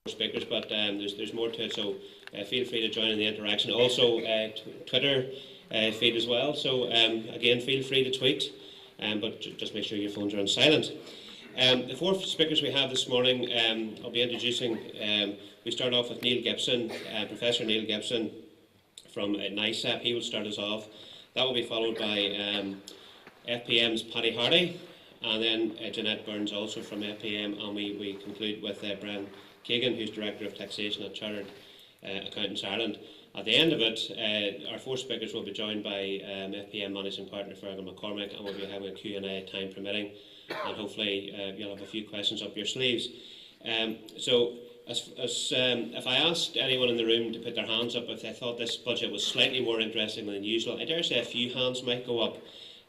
speakers, but there's more to it, so feel free to join in the interaction. Also, Twitter feed as well, so again, feel free to tweet, but just make sure your phones are on silent. The four speakers we have this morning, I'll be introducing. We start off with Neil Gibson, Professor Neil Gibson from NICEP. He will start us off. That will be followed by FPM's Paddy Hardy, and then Jeanette Burns also from FPM, and we conclude with Brian Keegan, who's Director of Taxation at Chartered Accountants Ireland. At the end of it, our four speakers will be joined by FPM Managing Partner Fergal McCormick, and we'll be having a Q&A, time permitting, and hopefully you'll have a few questions up your sleeves. So if I asked anyone in the room to put their hands up if they thought this budget was slightly more interesting than usual, I dare say a few hands might go up.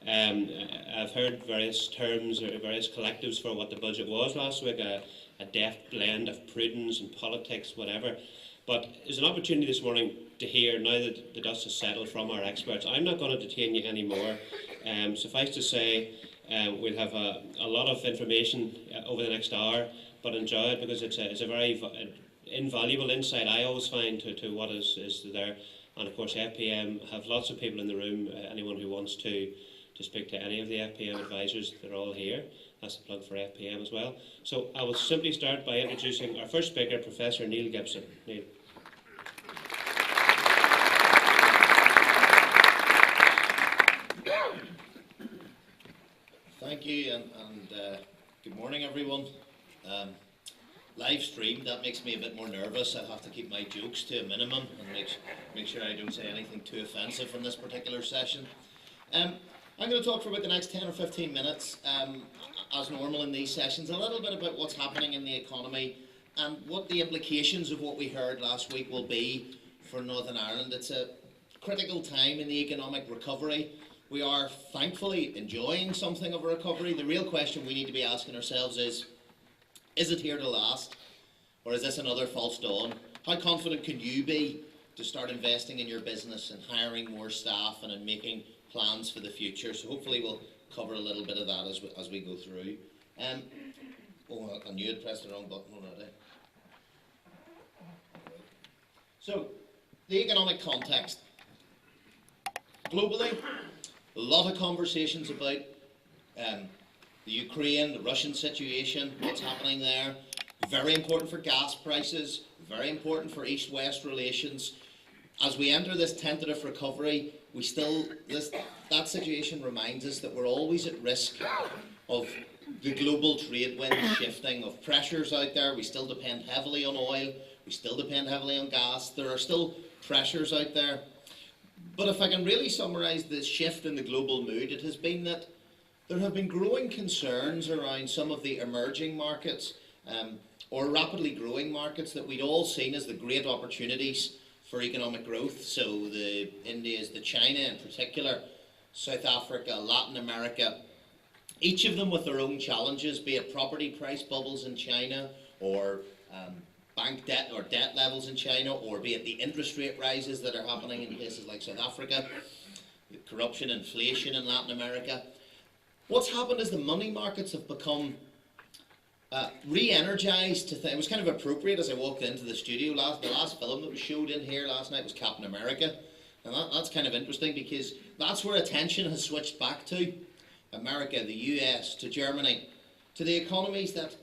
I've heard various terms or various collectives for what the budget was last week, a deft blend of prudence and politics, whatever. But there's an opportunity this morning to hear, now that the dust has settled, from our experts. I'm not going to detain you anymore. Suffice to say, we'll have a lot of information over the next hour, but enjoy it because it's a very invaluable insight, I always find, to what is there. And of course, FPM have lots of people in the room, anyone who wants to speak to any of the FPM advisors, they're all here. That's a plug for FPM as well. So I will simply start by introducing our first speaker, Professor Neil Gibson. Neil. Thank you, and good morning, everyone. Live stream, that makes me a bit more nervous. I have to keep my jokes to a minimum and make sure I don't say anything too offensive in this particular session. I'm going to talk for about the next 10 or 15 minutes, as normal in these sessions, a little bit about what's happening in the economy and what the implications of what we heard last week will be for Northern Ireland. It's a critical time in the economic recovery. We are thankfully enjoying something of a recovery. The real question we need to be asking ourselves is it here to last? Or is this another false dawn? How confident can you be to start investing in your business and hiring more staff and in making plans for the future? So hopefully we'll cover a little bit of that as we go through. I knew I'd pressed the wrong button already. So, the economic context. Globally, a lot of conversations about the Ukraine, the Russian situation, what's happening there. Very important for gas prices, very important for East-West relations. As we enter this tentative recovery, that situation reminds us that we're always at risk of the global trade winds shifting, of pressures out there. We still depend heavily on oil, we still depend heavily on gas. There are still pressures out there. But if I can really summarise this shift in the global mood, it has been that there have been growing concerns around some of the emerging markets or rapidly growing markets that we'd all seen as the great opportunities for economic growth. So the India's, the China in particular, South Africa, Latin America, each of them with their own challenges, be it property price bubbles in China or bank debt or debt levels in China, or be it the interest rate rises that are happening in places like South Africa, the corruption, inflation in Latin America. What's happened is the money markets have become re-energised. It was kind of appropriate as I walked into the studio. The last film that was showed in here last night was Captain America, and that's kind of interesting because that's where attention has switched back to. America, the US, to Germany, to the economies that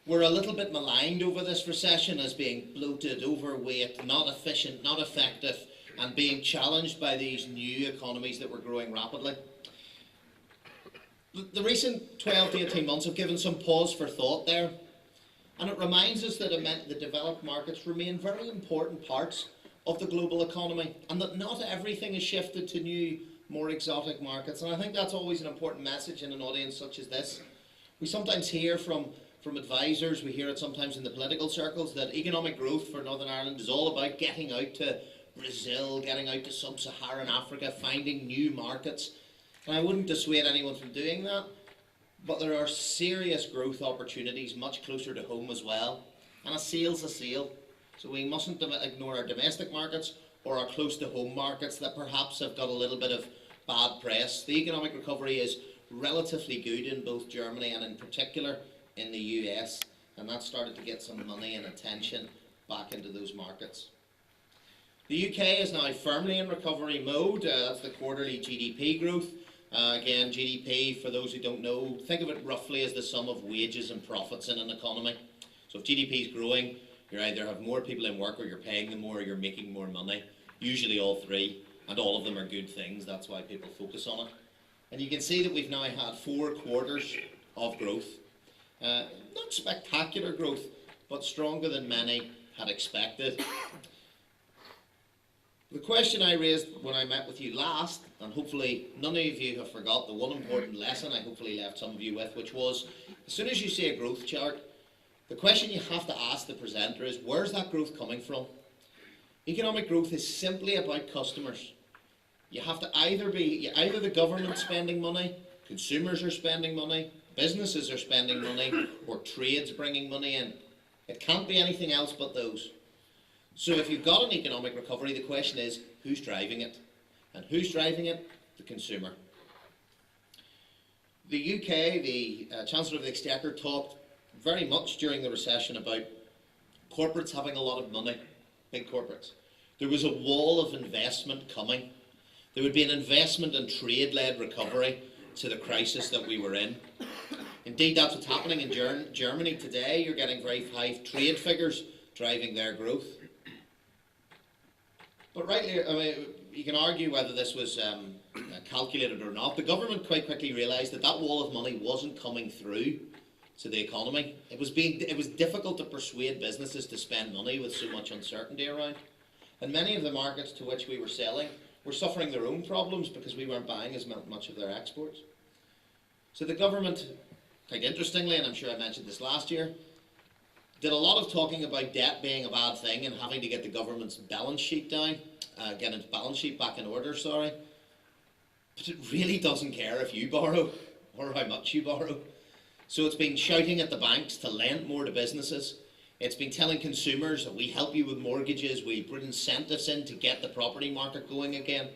were a little bit maligned over this recession as being bloated, overweight, not efficient, not effective, and being challenged by these new economies that were growing rapidly. The recent 12 to 18 months have given some pause for thought there, and it reminds us that the developed markets remain very important parts of the global economy, and that not everything is shifted to new, more exotic markets. And I think that's always an important message in an audience such as this. We sometimes hear from advisors, we hear it sometimes in the political circles, that economic growth for Northern Ireland is all about getting out to Brazil, getting out to sub-Saharan Africa, finding new markets. And I wouldn't dissuade anyone from doing that, but there are serious growth opportunities much closer to home as well. And a sale's a sale. So we mustn't ignore our domestic markets or our close to home markets that perhaps have got a little bit of bad press. The economic recovery is relatively good in both Germany and in particular in the US. and that started to get some money and attention back into those markets. The UK is now firmly in recovery mode. That's the quarterly GDP growth. Again, GDP, for those who don't know, think of it roughly as the sum of wages and profits in an economy. So if GDP is growing, you either have more people in work, or you're paying them more, or you're making more money. Usually all three, and all of them are good things. That's why people focus on it. And you can see that we've now had 4 quarters of growth. Not spectacular growth, but stronger than many had expected. The question I raised when I met with you last, and hopefully none of you have forgot the one important lesson I hopefully left some of you with, which was, as soon as you see a growth chart, the question you have to ask the presenter is, where's that growth coming from? Economic growth is simply about customers. You have to either the government spending money, consumers are spending money, businesses are spending money, or trades bringing money in. It can't be anything else but those. So if you've got an economic recovery, the question is, who's driving it? And who's driving it? The consumer. The UK, the Chancellor of the Exchequer, talked very much during the recession about corporates having a lot of money, big corporates. There was a wall of investment coming. There would be an investment and trade-led recovery to the crisis that we were in. Indeed, that's what's happening in Germany today. You're getting very high trade figures driving their growth. But rightly, I mean, you can argue whether this was calculated or not. The government quite quickly realised that that wall of money wasn't coming through to the economy. It was difficult to persuade businesses to spend money with so much uncertainty around. And many of the markets to which we were selling were suffering their own problems because we weren't buying as much of their exports. So the government, quite interestingly, and I'm sure I mentioned this last year, did a lot of talking about debt being a bad thing and having to get the government's balance sheet down, get its balance sheet back in order, sorry. But it really doesn't care if you borrow or how much you borrow. So it's been shouting at the banks to lend more to businesses. It's been telling consumers that we help you with mortgages, we put incentives in to get the property market going again.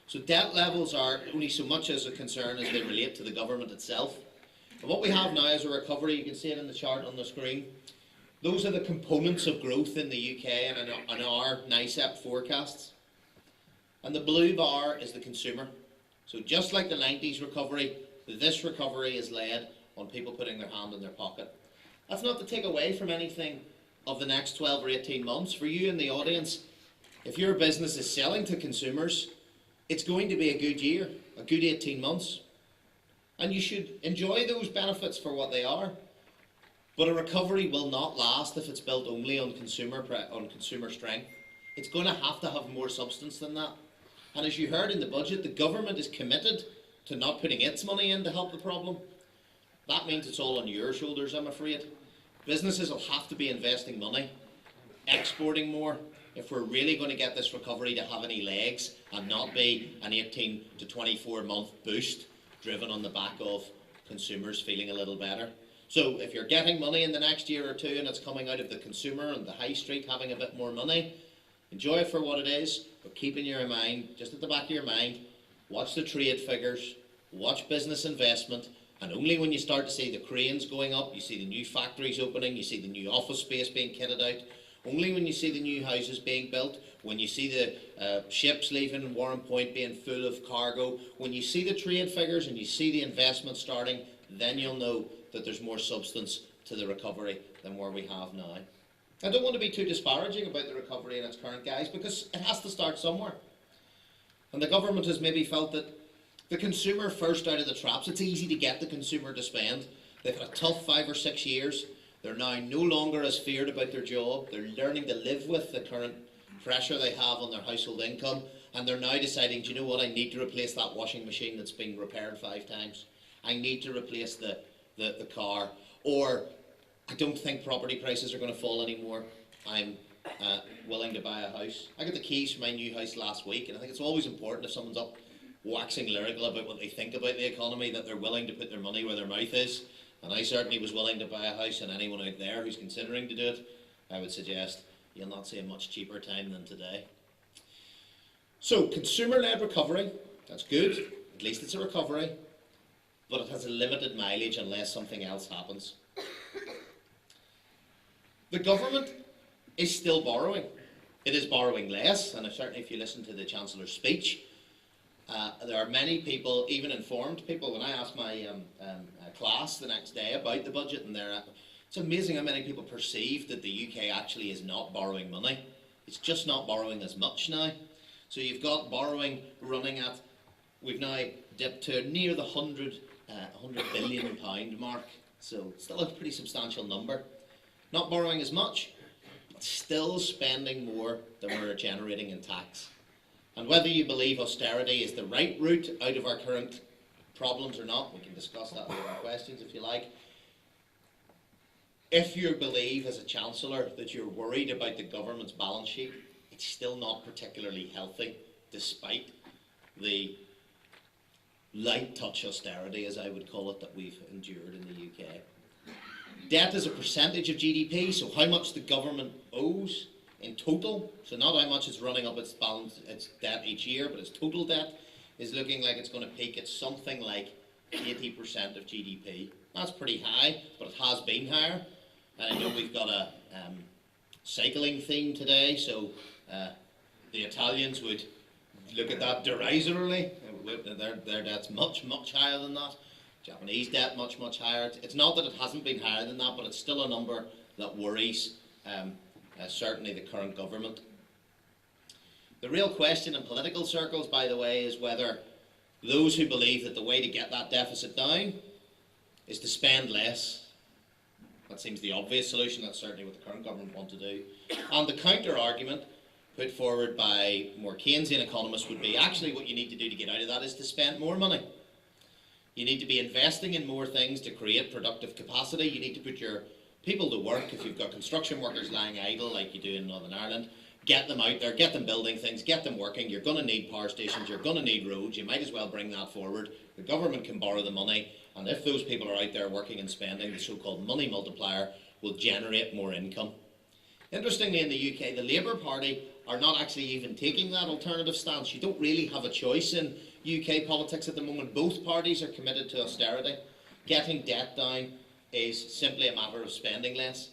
So debt levels are only so much as a concern as they relate to the government itself. And what we have now is a recovery. You can see it in the chart on the screen. Those are the components of growth in the UK and in our NICEP forecasts. And the blue bar is the consumer. So just like the 90s recovery, this recovery is led on people putting their hand in their pocket. That's not to take away from anything of the next 12 or 18 months. For you in the audience, if your business is selling to consumers, it's going to be a good year, a good 18 months. And you should enjoy those benefits for what they are. But a recovery will not last if it's built only on consumer strength. It's going to have more substance than that. And as you heard in the budget, the government is committed to not putting its money in to help the problem. That means it's all on your shoulders, I'm afraid. Businesses will have to be investing money, exporting more, if we're really going to get this recovery to have any legs and not be an 18 to 24 month boost driven on the back of consumers feeling a little better. So if you're getting money in the next year or two and it's coming out of the consumer and the high street having a bit more money, enjoy it for what it is, but keep in your mind, just at the back of your mind, watch the trade figures, watch business investment, and only when you start to see the cranes going up, you see the new factories opening, you see the new office space being kitted out, only when you see the new houses being built, when you see the ships leaving Warren Point being full of cargo, when you see the trade figures and you see the investment starting, then you'll know that there's more substance to the recovery than where we have now. I don't want to be too disparaging about the recovery in its current guise because it has to start somewhere. And the government has maybe felt that the consumer first out of the traps. It's easy to get the consumer to spend. They've had a tough 5 or 6 years. They're now no longer as feared about their job. They're learning to live with the current pressure they have on their household income. And they're now deciding, do you know what, I need to replace that washing machine that's been repaired 5 times. I need to replace the car. Or I don't think property prices are going to fall anymore. I'm willing to buy a house. I got the keys for my new house last week, and I think it's always important if someone's up waxing lyrical about what they think about the economy, that they're willing to put their money where their mouth is. And I certainly was willing to buy a house, and anyone out there who's considering to do it, I would suggest you'll not see a much cheaper time than today. So, consumer-led recovery, that's good. At least it's a recovery. But it has a limited mileage unless something else happens. The government is still borrowing. It is borrowing less, and certainly if you listen to the Chancellor's speech, there are many people, even informed people, when I asked my class the next day about the budget, and it's amazing how many people perceive that the UK actually is not borrowing money. It's just not borrowing as much now. So you've got borrowing running at, we've now dipped to near the £100 billion mark, so still a pretty substantial number. Not borrowing as much, but still spending more than we're generating in tax. And whether you believe austerity is the right route out of our current problems or not, we can discuss that in the questions if you like. If you believe as a Chancellor that you're worried about the government's balance sheet, it's still not particularly healthy, despite the light touch austerity, as I would call it, that we've endured in the UK. Debt is a percentage of GDP, so how much the government owes in total, so not how much it's running up its debt each year, but its total debt is looking like it's going to peak at something like 80% of GDP. That's pretty high, but it has been higher. And I know we've got a cycling theme today, so the Italians would look at that derisively. Their debt's much, much higher than that. Japanese debt much, much higher. It's not that it hasn't been higher than that, but it's still a number that worries certainly the current government. The real question in political circles, by the way, is whether those who believe that the way to get that deficit down is to spend less. That seems the obvious solution. That's certainly what the current government want to do. And the counter-argument put forward by more Keynesian economists would be actually what you need to do to get out of that is to spend more money. You need to be investing in more things to create productive capacity. You need to put your people to work. If you've got construction workers lying idle like you do in Northern Ireland, get them out there, get them building things, get them working. You're going to need power stations, you're going to need roads. You might as well bring that forward. The government can borrow the money, and if those people are out there working and spending, the so-called money multiplier will generate more income. Interestingly, in the UK, the Labour Party are not actually even taking that alternative stance. You don't really have a choice in UK politics at the moment. Both parties are committed to austerity. Getting debt down is simply a matter of spending less.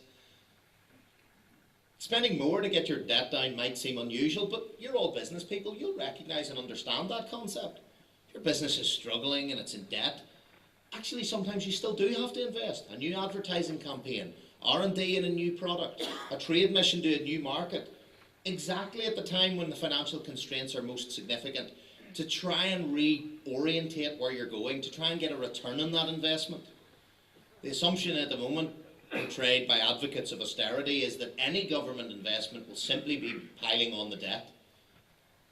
Spending more to get your debt down might seem unusual, but you're all business people. You'll recognise and understand that concept. If your business is struggling and it's in debt, actually sometimes you still do have to invest. A new advertising campaign, R&D in a new product, a trade mission to a new market, exactly at the time when the financial constraints are most significant, to try and reorientate where you're going, to try and get a return on that investment. The assumption at the moment portrayed by advocates of austerity is that any government investment will simply be piling on the debt.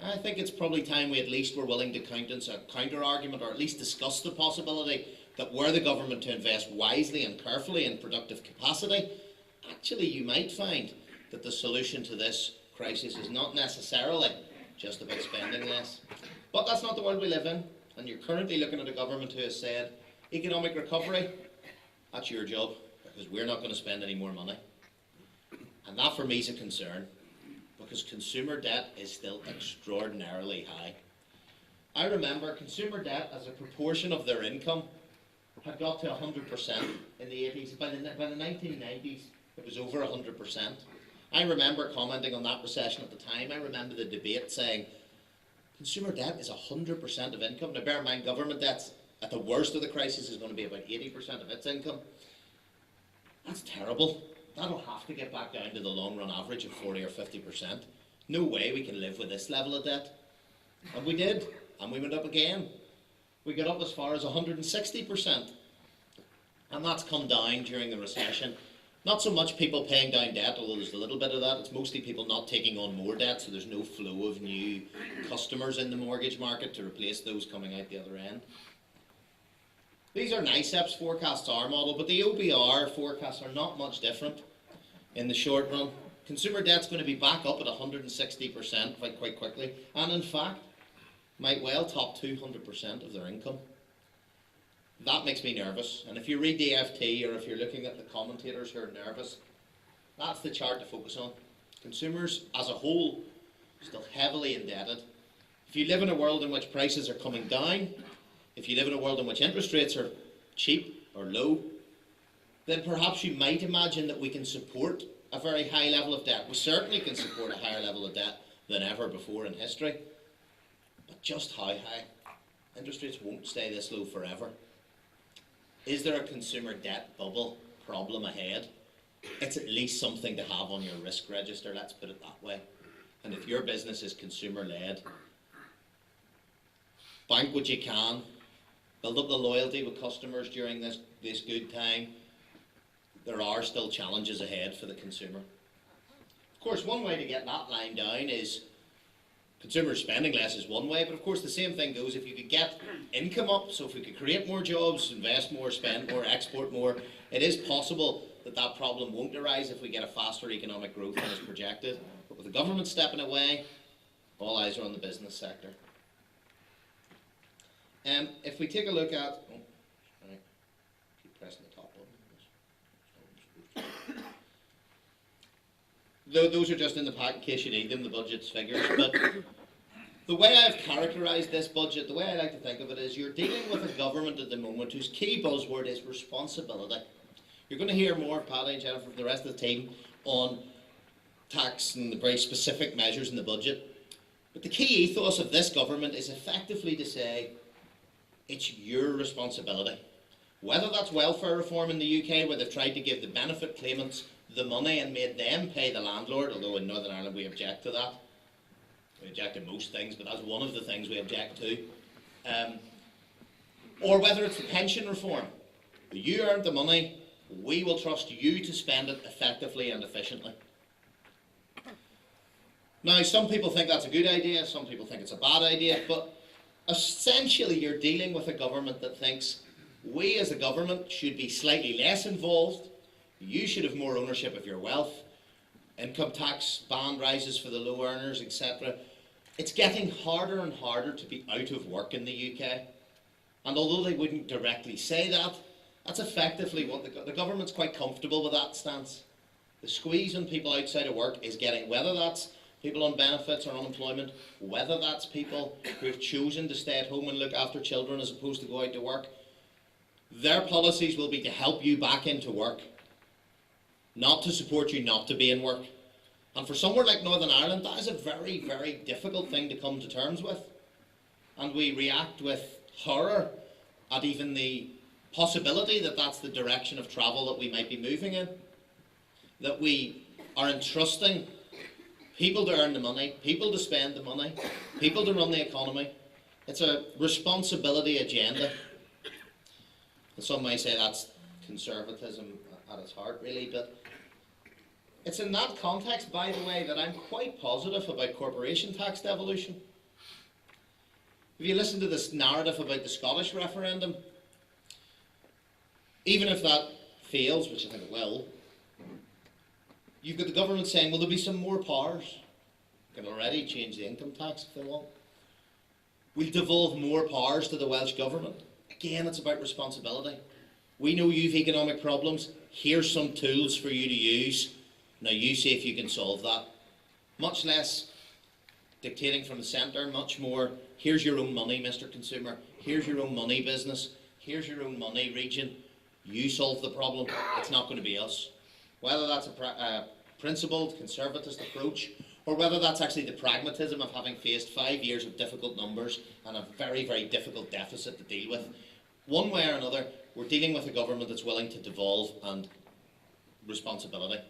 I think it's probably time we at least were willing to countenance a counter-argument, or at least discuss the possibility that were the government to invest wisely and carefully in productive capacity, actually you might find that the solution to this crisis is not necessarily just about spending less. But that's not the world we live in, and you're currently looking at a government who has said, economic recovery, that's your job, because we're not going to spend any more money. And that for me is a concern, because consumer debt is still extraordinarily high. I remember consumer debt as a proportion of their income had got to 100% in the 80s. By the 1990s, it was over 100%. I remember commenting on that recession at the time. I remember the debate saying, consumer debt is 100% of income. Now bear in mind, government debt at the worst of the crisis is going to be about 80% of its income. That's terrible. That'll have to get back down to the long run average of 40 or 50%. No way we can live with this level of debt. And we did, and we went up again. We got up as far as 160%. And that's come down during the recession. Not so much people paying down debt, although there's a little bit of that. It's mostly people not taking on more debt, so there's no flow of new customers in the mortgage market to replace those coming out the other end. These are NICEP's forecasts, our model, but the OBR forecasts are not much different in the short run. Consumer debt's going to be back up at 160% quite quickly, and in fact, might well top 200% of their income. That makes me nervous, and if you read the FT or if you're looking at the commentators who are nervous, that's the chart to focus on. Consumers as a whole still heavily indebted. If you live in a world in which prices are coming down, if you live in a world in which interest rates are cheap or low, then perhaps you might imagine that we can support a very high level of debt. We certainly can support a higher level of debt than ever before in history. But just how high? Interest rates won't stay this low forever. Is there a consumer debt bubble problem ahead? It's at least something to have on your risk register, let's put it that way. And if your business is consumer-led, bank what you can, build up the loyalty with customers during this good time. There are still challenges ahead for the consumer. Of course, one way to get that line down is consumer spending less is one way, but of course the same thing goes if you could get income up, so if we could create more jobs, invest more, spend more, export more, it is possible that that problem won't arise if we get a faster economic growth than is projected. But with the government stepping away, all eyes are on the business sector. If we take a look at, sorry, keep pressing the top button. Those are just in the pack in case you need them, the budget's figures. But the way I've characterised this budget, the way I like to think of it is you're dealing with a government at the moment whose key buzzword is responsibility. You're going to hear more, Paddy and Jennifer, from the rest of the team on tax and the very specific measures in the budget. But the key ethos of this government is effectively to say, it's your responsibility. Whether that's welfare reform in the UK, where they've tried to give the benefit claimants the money and made them pay the landlord, although in Northern Ireland we object to that. We object to most things, but that's one of the things we object to. Or whether it's the pension reform. You earned the money, we will trust you to spend it effectively and efficiently. Now, some people think that's a good idea, some people think it's a bad idea, but essentially you're dealing with a government that thinks we as a government should be slightly less involved, you should have more ownership of your wealth, income tax band rises for the low earners, etc. It's getting harder and harder to be out of work in the UK. And although they wouldn't directly say that, that's effectively what the government's quite comfortable with that stance. The squeeze on people outside of work is getting, whether that's people on benefits or unemployment, whether that's people who have chosen to stay at home and look after children as opposed to go out to work, their policies will be to help you back into work, not to support you not to be in work. And for somewhere like Northern Ireland, that is a very, very difficult thing to come to terms with. And we react with horror at even the possibility that that's the direction of travel that we might be moving in. That we are entrusting people to earn the money, people to spend the money, people to run the economy. It's a responsibility agenda. And some might say that's conservatism at its heart, really, but it's in that context, by the way, that I'm quite positive about corporation tax devolution. If you listen to this narrative about the Scottish referendum, even if that fails, which I think it will, you've got the government saying, well, there'll be some more powers. They can already change the income tax if they want. We'll devolve more powers to the Welsh Government. Again, it's about responsibility. We know you've economic problems. Here's some tools for you to use. Now you see if you can solve that. Much less dictating from the centre, much more, here's your own money, Mr. Consumer. Here's your own money, business. Here's your own money, region. You solve the problem. It's not going to be us. Whether that's a principled, conservatist approach, or whether that's actually the pragmatism of having faced 5 years of difficult numbers and a very, very difficult deficit to deal with. One way or another, we're dealing with a government that's willing to devolve and responsibility.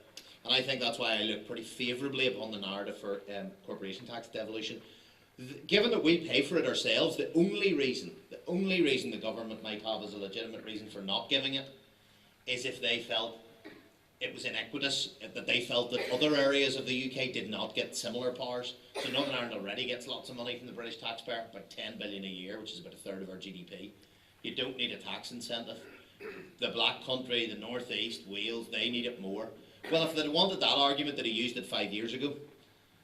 And I think that's why I look pretty favourably upon the narrative for corporation tax devolution. Given that we pay for it ourselves, the only reason the government might have as a legitimate reason for not giving it is if they felt it was inequitous, that they felt that other areas of the UK did not get similar powers. So Northern Ireland already gets lots of money from the British taxpayer, about 10 billion a year, which is about a third of our GDP. You don't need a tax incentive. The Black Country, the North East, Wales, they need it more. Well, if they'd wanted that argument, they'd have used it 5 years ago.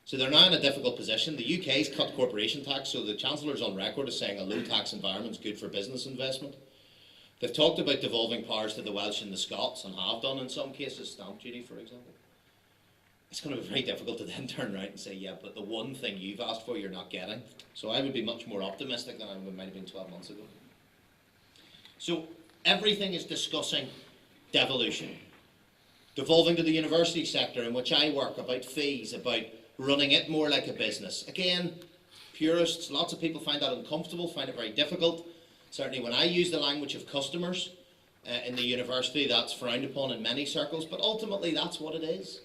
So they're now in a difficult position. The UK's cut corporation tax, so the Chancellor's on record as saying a low tax environment is good for business investment. They've talked about devolving powers to the Welsh and the Scots, and have done in some cases, stamp duty, for example. It's going to be very difficult to then turn around and say, yeah, but the one thing you've asked for, you're not getting. So I would be much more optimistic than I might have been 12 months ago. So everything is discussing devolution. Devolving to the university sector in which I work, about fees, about running it more like a business. Again, purists, lots of people find that uncomfortable, find it very difficult. Certainly when I use the language of customers in the university, that's frowned upon in many circles, but ultimately that's what it is.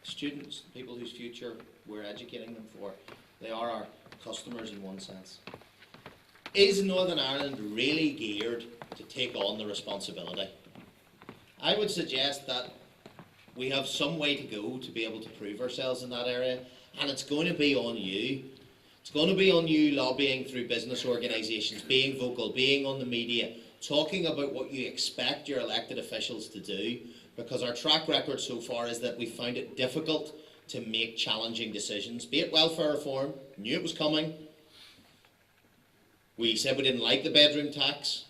Students, people whose future we're educating them for, they are our customers in one sense. Is Northern Ireland really geared to take on the responsibility? I would suggest that we have some way to go to be able to prove ourselves in that area, and it's going to be on you. It's going to be on you lobbying through business organisations, being vocal, being on the media, talking about what you expect your elected officials to do, because our track record so far is that we found it difficult to make challenging decisions, be it welfare reform, knew it was coming. We said we didn't like the bedroom tax,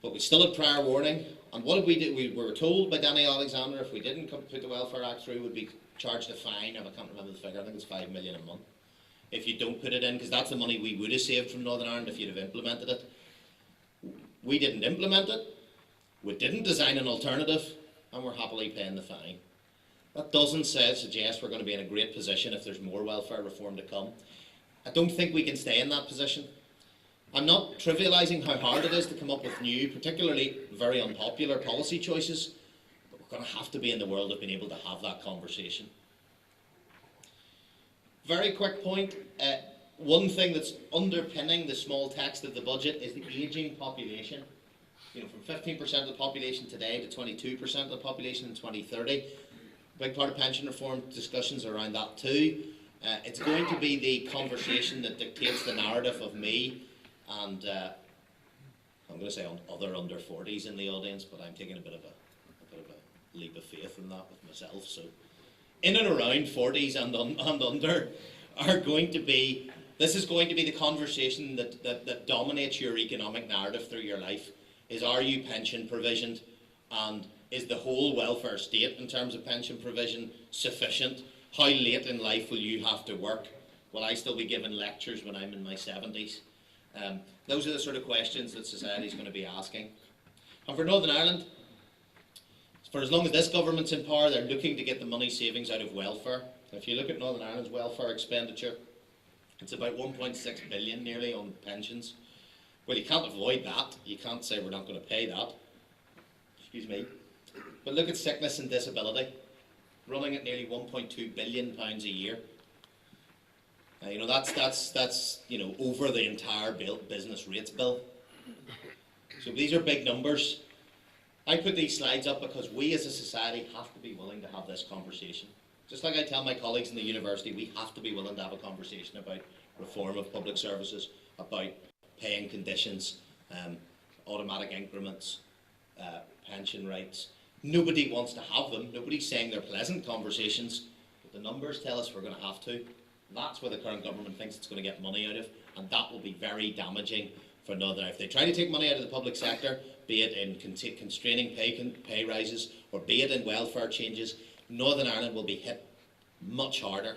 but we still had prior warning. And what did we do? We were told by Danny Alexander if we didn't put the Welfare Act through, we'd be charged a fine of, I can't remember the figure, I think it's 5 million a month. If you don't put it in, because that's the money we would have saved from Northern Ireland if you'd have implemented it. We didn't implement it, we didn't design an alternative, and we're happily paying the fine. That doesn't suggest we're going to be in a great position if there's more welfare reform to come. I don't think we can stay in that position. I'm not trivialising how hard it is to come up with new, particularly very unpopular policy choices, but we're going to have to be in the world of being able to have that conversation. Very quick point, one thing that's underpinning the small text of the budget is the ageing population. You know, from 15% of the population today to 22% of the population in 2030. A big part of pension reform discussions are around that too. It's going to be the conversation that dictates the narrative of me and I'm going to say on other under 40s in the audience, but I'm taking a bit of a leap of faith in that with myself. So, in and around 40s and under are going to be. This is going to be the conversation that dominates your economic narrative through your life. Is, are you pension provisioned, and is the whole welfare state in terms of pension provision sufficient? How late in life will you have to work? Will I still be giving lectures when I'm in my 70s? Those are the sort of questions that society is going to be asking. And for Northern Ireland, for as long as this government's in power, they're looking to get the money savings out of welfare. If you look at Northern Ireland's welfare expenditure, it's about 1.6 billion nearly on pensions. Well, you can't avoid that. You can't say we're not going to pay that. Excuse me. But look at sickness and disability, running at nearly 1.2 billion pounds a year. You know, that's you know, over the entire business rates bill. So these are big numbers. I put these slides up because we as a society have to be willing to have this conversation. Just like I tell my colleagues in the university, we have to be willing to have a conversation about reform of public services, about paying conditions, automatic increments, pension rights. Nobody wants to have them. Nobody's saying they're pleasant conversations, but the numbers tell us we're going to have to. That's where the current government thinks it's going to get money out of, and that will be very damaging for Northern Ireland. If they try to take money out of the public sector, be it in constraining pay rises or be it in welfare changes, Northern Ireland will be hit much harder.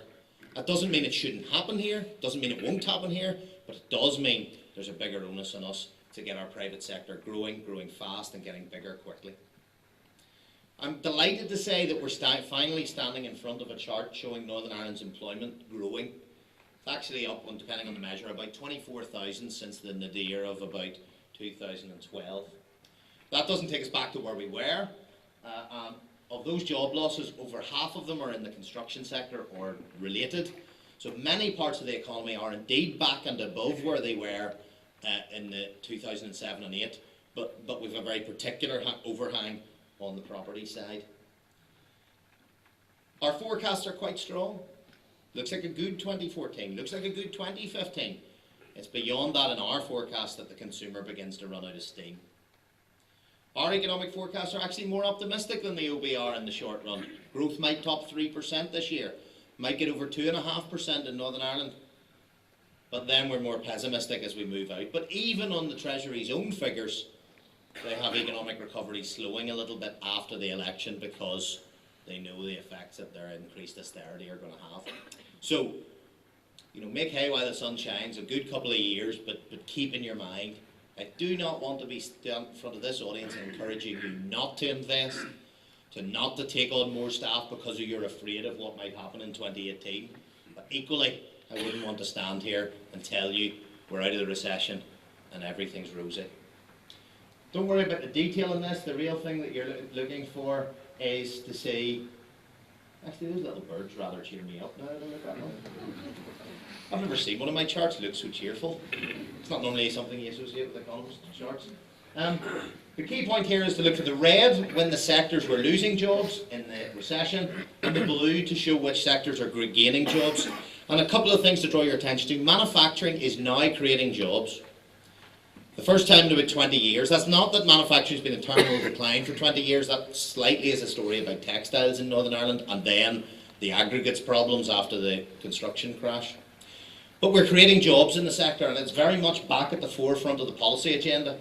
That doesn't mean it shouldn't happen here, doesn't mean it won't happen here, but it does mean there's a bigger onus on us to get our private sector growing fast and getting bigger quickly. I'm delighted to say that we're finally standing in front of a chart showing Northern Ireland's employment growing. It's actually up, depending on the measure, about 24,000 since the nadir of about 2012. That doesn't take us back to where we were. Of those job losses, over half of them are in the construction sector or related. So many parts of the economy are indeed back and above where they were in the 2007 and 8, but we've a very particular overhang on the property side. Our forecasts are quite strong. Looks like a good 2014, looks like a good 2015. It's beyond that in our forecast that the consumer begins to run out of steam. Our economic forecasts are actually more optimistic than the OBR in the short run. Growth might top 3% this year, might get over 2.5% in Northern Ireland, but then we're more pessimistic as we move out. But even on the Treasury's own figures, they have economic recovery slowing a little bit after the election because they know the effects that their increased austerity are going to have. So, you know, make hay while the sun shines, a good couple of years, but keep in your mind, I do not want to be in front of this audience and encouraging you not to invest. to not to take on more staff because you're afraid of what might happen in 2018. But equally, I wouldn't want to stand here and tell you we're out of the recession and everything's rosy. Don't worry about the detail in this. The real thing that you're looking for is to see. Actually, those little birds rather cheer me up now than look at them. I've never seen one of my charts look so cheerful. It's not normally something you associate with economist charts. The key point here is to look for the red when the sectors were losing jobs in the recession, and the blue to show which sectors are gaining jobs. And a couple of things to draw your attention to. Manufacturing is now creating jobs. The first time in about 20 years. That's not that manufacturing has been in terminal decline for 20 years. That slightly is a story about textiles in Northern Ireland and then the aggregates problems after the construction crash. But we're creating jobs in the sector, and it's very much back at the forefront of the policy agenda.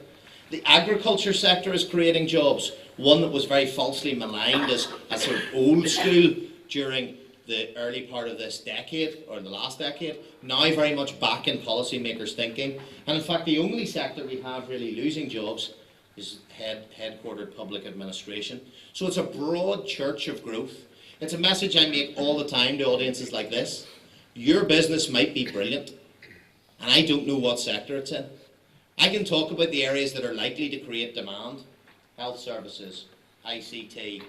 The agriculture sector is creating jobs, one that was very falsely maligned as sort of old school during the early part of this decade, or the last decade, now very much back in policymakers' thinking. And in fact, the only sector we have really losing jobs is headquartered public administration. So it's a broad church of growth. It's a message I make all the time to audiences like this. Your business might be brilliant, and I don't know what sector it's in. I can talk about the areas that are likely to create demand: health services, ICT,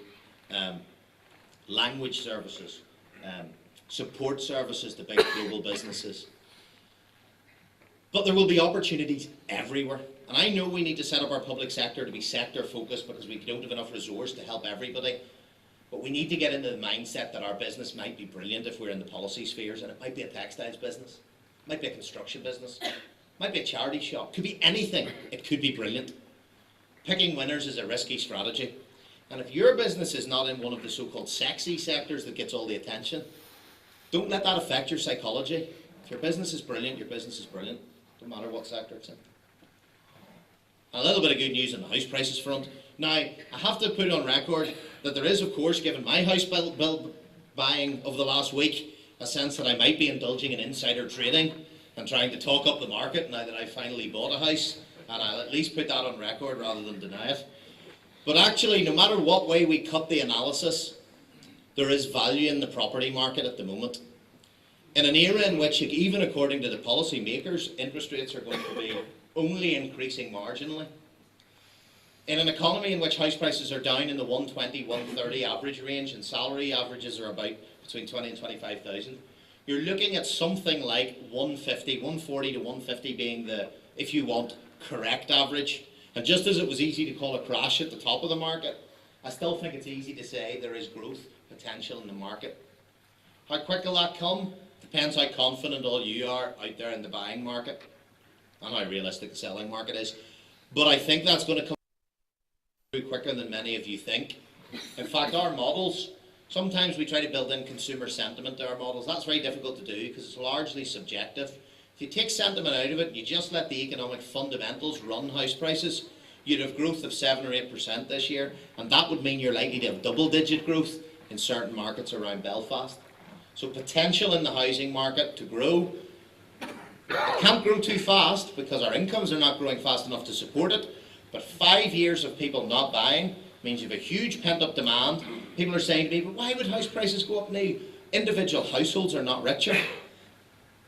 language services, support services to big global businesses. But there will be opportunities everywhere. And I know we need to set up our public sector to be sector focused because we don't have enough resource to help everybody. But we need to get into the mindset that our business might be brilliant if we're in the policy spheres, and it might be a textiles business, it might be a construction business, it might be a charity shop, it could be anything, it could be brilliant. Picking winners is a risky strategy. And if your business is not in one of the so-called sexy sectors that gets all the attention, don't let that affect your psychology. If your business is brilliant, your business is brilliant. No matter what sector it's in. A little bit of good news on the house prices front. Now, I have to put on record that there is, of course, given my house bill buying of the last week, a sense that I might be indulging in insider trading and trying to talk up the market now that I've finally bought a house, and I'll at least put that on record rather than deny it. But actually, no matter what way we cut the analysis, there is value in the property market at the moment. In an era in which, even according to the policy makers, interest rates are going to be only increasing marginally. In an economy in which house prices are down in the 120, 130 average range and salary averages are about between 20 and 25,000, you're looking at something like 150, 140 to 150 being the, if you want, correct average. And just as it was easy to call a crash at the top of the market, I still think it's easy to say there is growth potential in the market. How quick will that come? Depends how confident all you are out there in the buying market and how realistic the selling market is. But I think that's going to come through quicker than many of you think. In fact, our models, sometimes we try to build in consumer sentiment to our models. That's very difficult to do because it's largely subjective. If you take sentiment out of it and you just let the economic fundamentals run house prices, you'd have growth of 7 or 8% this year, and that would mean you're likely to have double-digit growth in certain markets around Belfast. So potential in the housing market to grow. It can't grow too fast because our incomes are not growing fast enough to support it, but 5 years of people not buying means you have a huge pent-up demand. People are saying to me, but why would house prices go up now? Individual households are not richer.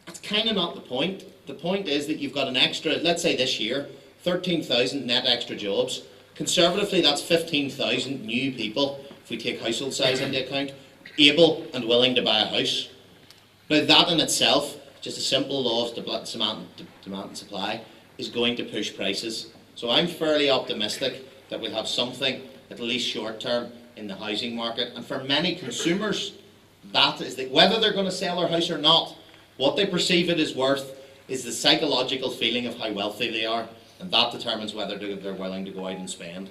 That's kind of not the point. The point is that you've got an extra, let's say this year, 13,000 net extra jobs. Conservatively, that's 15,000 new people, if we take household size into account, able and willing to buy a house. Now that in itself, just a simple law of demand and supply, is going to push prices. So I'm fairly optimistic that we'll have something, at least short term, in the housing market. And for many consumers, that is whether they're going to sell their house or not, what they perceive it is worth is the psychological feeling of how wealthy they are, and that determines whether they're willing to go out and spend.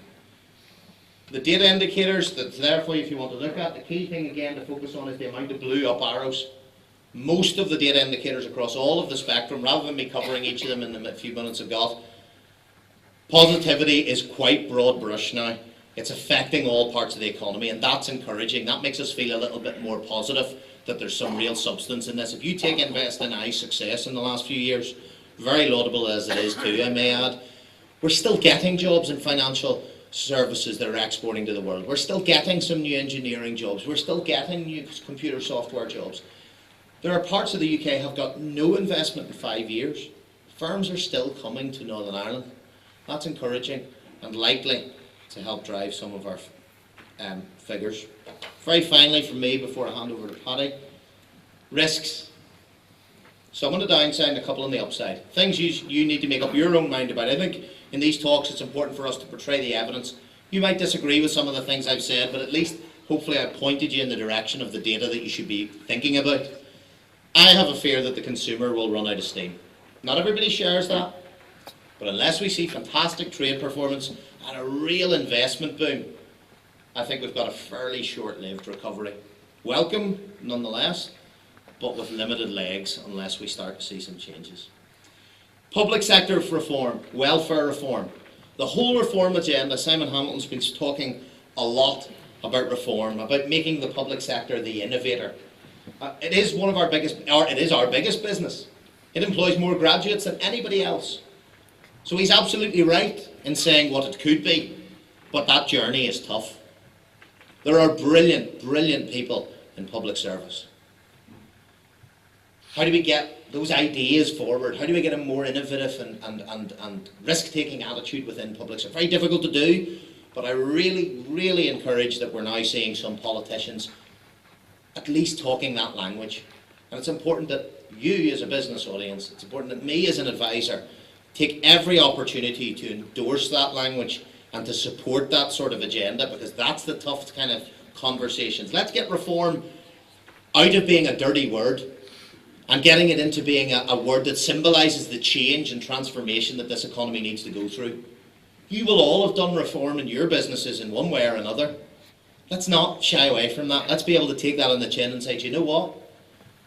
The data indicators that's there for you if you want to look at, the key thing again to focus on is the amount of blue up arrows. Most of the data indicators across all of the spectrum, rather than me covering each of them in the few minutes I've got, positivity is quite broad brush now. It's affecting all parts of the economy, and that's encouraging. That makes us feel a little bit more positive that there's some real substance in this. If you take Invest in I's success in the last few years, very laudable as it is too, I may add, we're still getting jobs in financial services that are exporting to the world. We're still getting some new engineering jobs. We're still getting new computer software jobs. There are parts of the UK have got no investment in 5 years. Firms are still coming to Northern Ireland. That's encouraging and likely to help drive some of our figures. Very finally from me, before I hand over to Paddy, risks. Some on the downside and a couple on the upside. Things you need to make up your own mind about. I think in these talks it's important for us to portray the evidence. You might disagree with some of the things I've said, but at least hopefully I've pointed you in the direction of the data that you should be thinking about. I have a fear that the consumer will run out of steam. Not everybody shares that, but unless we see fantastic trade performance and a real investment boom, I think we've got a fairly short-lived recovery. Welcome, nonetheless, but with limited legs unless we start to see some changes. Public sector reform, welfare reform. The whole reform agenda, Simon Hamilton's been talking a lot about reform, about making the public sector the innovator. It is one of our biggest, or it is our biggest business. It employs more graduates than anybody else. So he's absolutely right in saying what it could be, but that journey is tough. There are brilliant, brilliant people in public service. How do we get those ideas forward? How do we get a more innovative and risk-taking attitude within public service? Very difficult to do, but I really, really encourage that we're now seeing some politicians at least talking that language. And it's important that you as a business audience, it's important that me as an advisor, take every opportunity to endorse that language and to support that sort of agenda, because that's the tough kind of conversations. Let's get reform out of being a dirty word and getting it into being a word that symbolises the change and transformation that this economy needs to go through. You will all have done reform in your businesses in one way or another. Let's not shy away from that. Let's be able to take that on the chin and say, do you know what?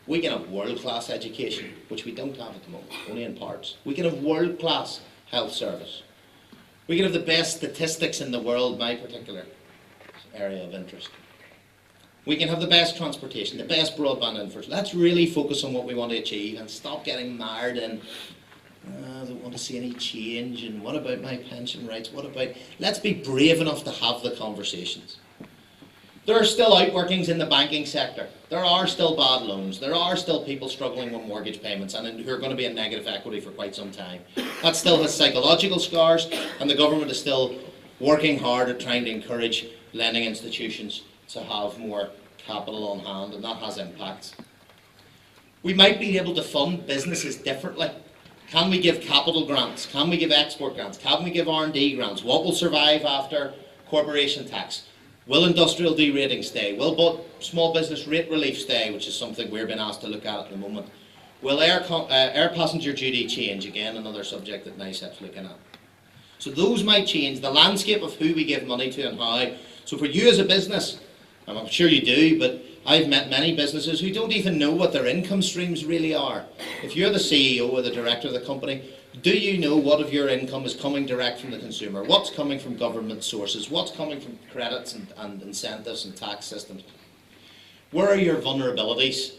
We can have world-class education, which we don't have at the moment, only in parts. We can have world-class health service. We can have the best statistics in the world, my particular area of interest. We can have the best transportation, the best broadband infrastructure. Let's really focus on what we want to achieve and stop getting mired in, I don't want to see any change, and what about my pension rights, what about... Let's be brave enough to have the conversations. There are still outworkings in the banking sector. There are still bad loans. There are still people struggling with mortgage payments and who are going to be in negative equity for quite some time. That still has psychological scars, and the government is still working hard at trying to encourage lending institutions to have more capital on hand, and that has impacts. We might be able to fund businesses differently. Can we give capital grants? Can we give export grants? Can we give R&D grants? What will survive after corporation tax? Will industrial derating stay? Will small business rate relief stay, which is something we're being asked to look at the moment? Will air passenger duty change? Again, another subject that NICEP's looking at. So those might change the landscape of who we give money to and how. So for you as a business, and I'm sure you do, but I've met many businesses who don't even know what their income streams really are. If you're the CEO or the director of the company, do you know what of your income is coming direct from the consumer? What's coming from government sources? What's coming from credits and incentives and tax systems? Where are your vulnerabilities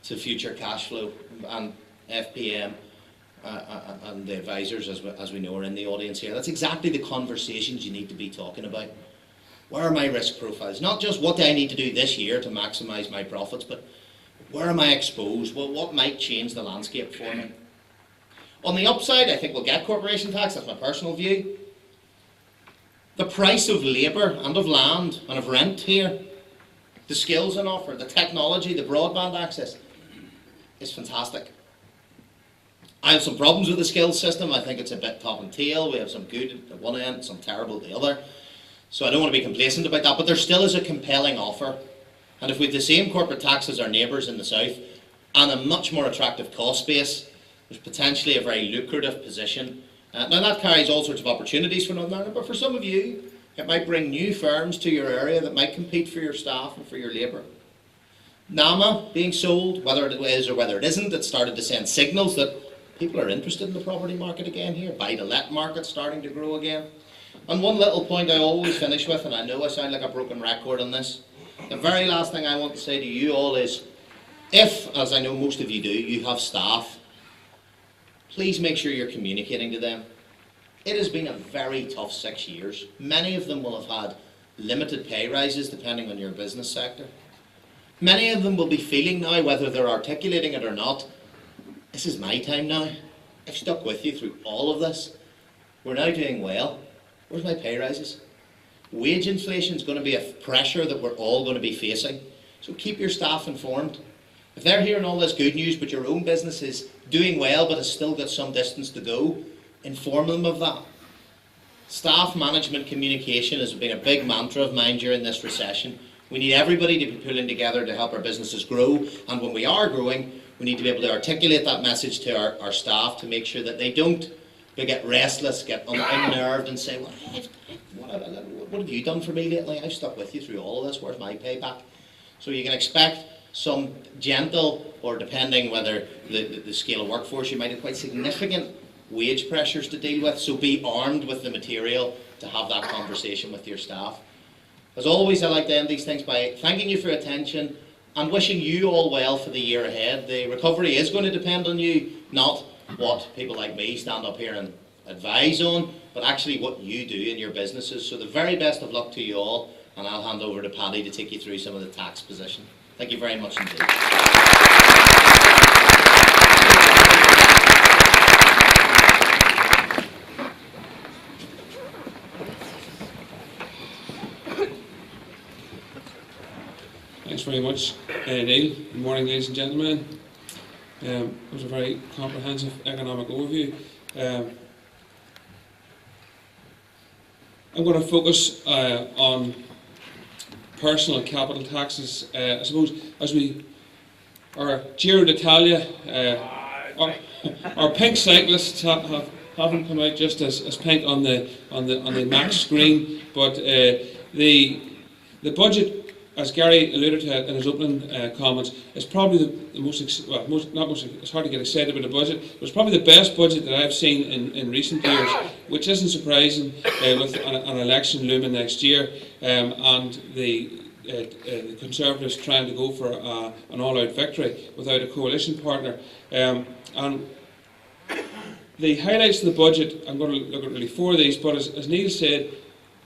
to future cash flow? And FPM and the advisors, as we know, are in the audience here. That's exactly the conversations you need to be talking about. Where are my risk profiles? Not just what do I need to do this year to maximise my profits, but where am I exposed? Well, what might change the landscape for me? On the upside, I think we'll get corporation tax, that's my personal view. The price of labour and of land and of rent here, the skills on offer, the technology, the broadband access is fantastic. I have some problems with the skills system. I think it's a bit top and tail. We have some good at one end, some terrible at the other. So I don't want to be complacent about that, but there still is a compelling offer. And if we have the same corporate tax as our neighbours in the south and a much more attractive cost base, there's potentially a very lucrative position. Now that carries all sorts of opportunities for Northern Ireland, but for some of you, it might bring new firms to your area that might compete for your staff and for your labour. NAMA being sold, whether it is or whether it isn't, it started to send signals that people are interested in the property market again here. Buy-to-let market starting to grow again. And one little point I always finish with, and I know I sound like a broken record on this, the very last thing I want to say to you all is, if, as I know most of you do, you have staff, please make sure you're communicating to them. It has been a very tough 6 years. Many of them will have had limited pay rises depending on your business sector. Many of them will be feeling now, whether they're articulating it or not, this is my time now. I've stuck with you through all of this. We're now doing well. Where's my pay rises? Wage inflation is going to be a pressure that we're all going to be facing. So keep your staff informed. If they're hearing all this good news, but your own business is doing well, but has still got some distance to go, inform them of that. Staff management communication has been a big mantra of mine during this recession. We need everybody to be pulling together to help our businesses grow, and when we are growing, we need to be able to articulate that message to our staff to make sure that they don't get restless, get unnerved and say, well, what have you done for me lately? I've stuck with you through all of this, where's my payback? So you can expect some gentle, or depending whether the scale of workforce, you might have quite significant wage pressures to deal with, so be armed with the material to have that conversation with your staff. As always, I like to end these things by thanking you for your attention and wishing you all well for the year ahead. The recovery is going to depend on you, not what people like me stand up here and advise on, but actually what you do in your businesses. So the very best of luck to you all, and I'll hand over to Paddy to take you through some of the tax position. Thank you very much indeed. Thanks very much, Neil. Good morning, ladies and gentlemen. It was a very comprehensive economic overview. I'm going to focus on personal capital taxes. I suppose as our Giro d'Italia, our pink cyclists haven't come out just as pink on the Mac screen, but the budget, as Gary alluded to in his opening comments, is probably the most, it's hard to get excited about the budget, but it's probably the best budget that I've seen in recent years, which isn't surprising with an election looming next year, and the Conservatives trying to go for an all-out victory without a coalition partner. And the highlights of the budget, I'm going to look at really four of these, but as Neil said,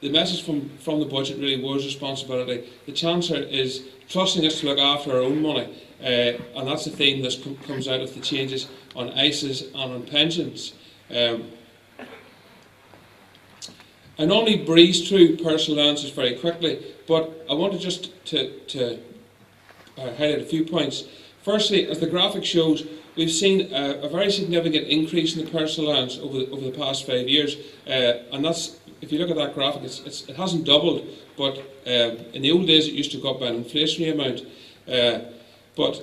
the message from the budget really was responsibility. The Chancellor is trusting us to look after our own money, and that's the theme that comes out of the changes on ISAs and on pensions. I normally breeze through personal allowances very quickly, but I wanted just to highlight a few points. Firstly, as the graphic shows, we've seen a very significant increase in the personal allowance over the past 5 years, and that's, if you look at that graphic, it hasn't doubled, but in the old days it used to go up by an inflationary amount. But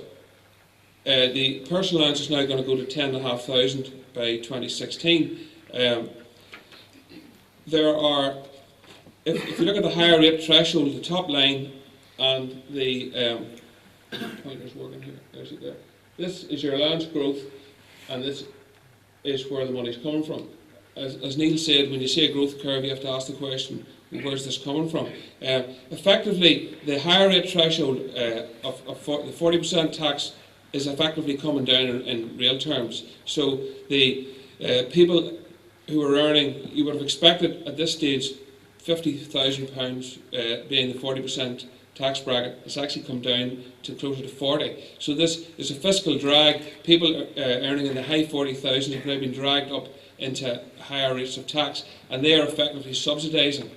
the personal allowance is now going to go to 10,500 by 2016. There are, if you look at the higher rate threshold, the top line, and the pointer's working here. There's it there. This is your allowance growth, and this is where the money's coming from. As Neil said, when you see a growth curve, you have to ask the question, where's this coming from? Effectively, the higher rate threshold of the 40% tax is effectively coming down in real terms. So the people who are earning, you would have expected at this stage £50,000 being the 40% tax bracket, it's actually come down to closer to 40. So this is a fiscal drag. People earning in the high 40,000s have now been dragged up into higher rates of tax, and they are effectively subsidising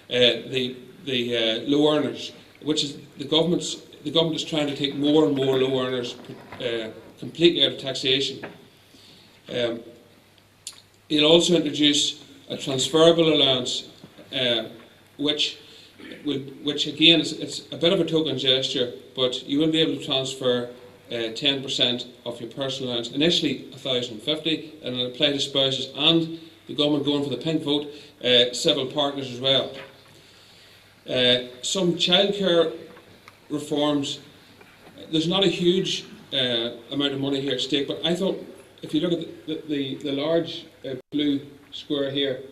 the low earners, which is the government is trying to take more and more low earners completely out of taxation. It'll also introduce a transferable allowance, which again it's a bit of a token gesture, but you will be able to transfer 10% of your personal allowance, initially 1,050, and it'll apply to spouses and the government going for the pink vote, civil partners as well. Some childcare reforms, there's not a huge amount of money here at stake, but I thought if you look at the large blue square here,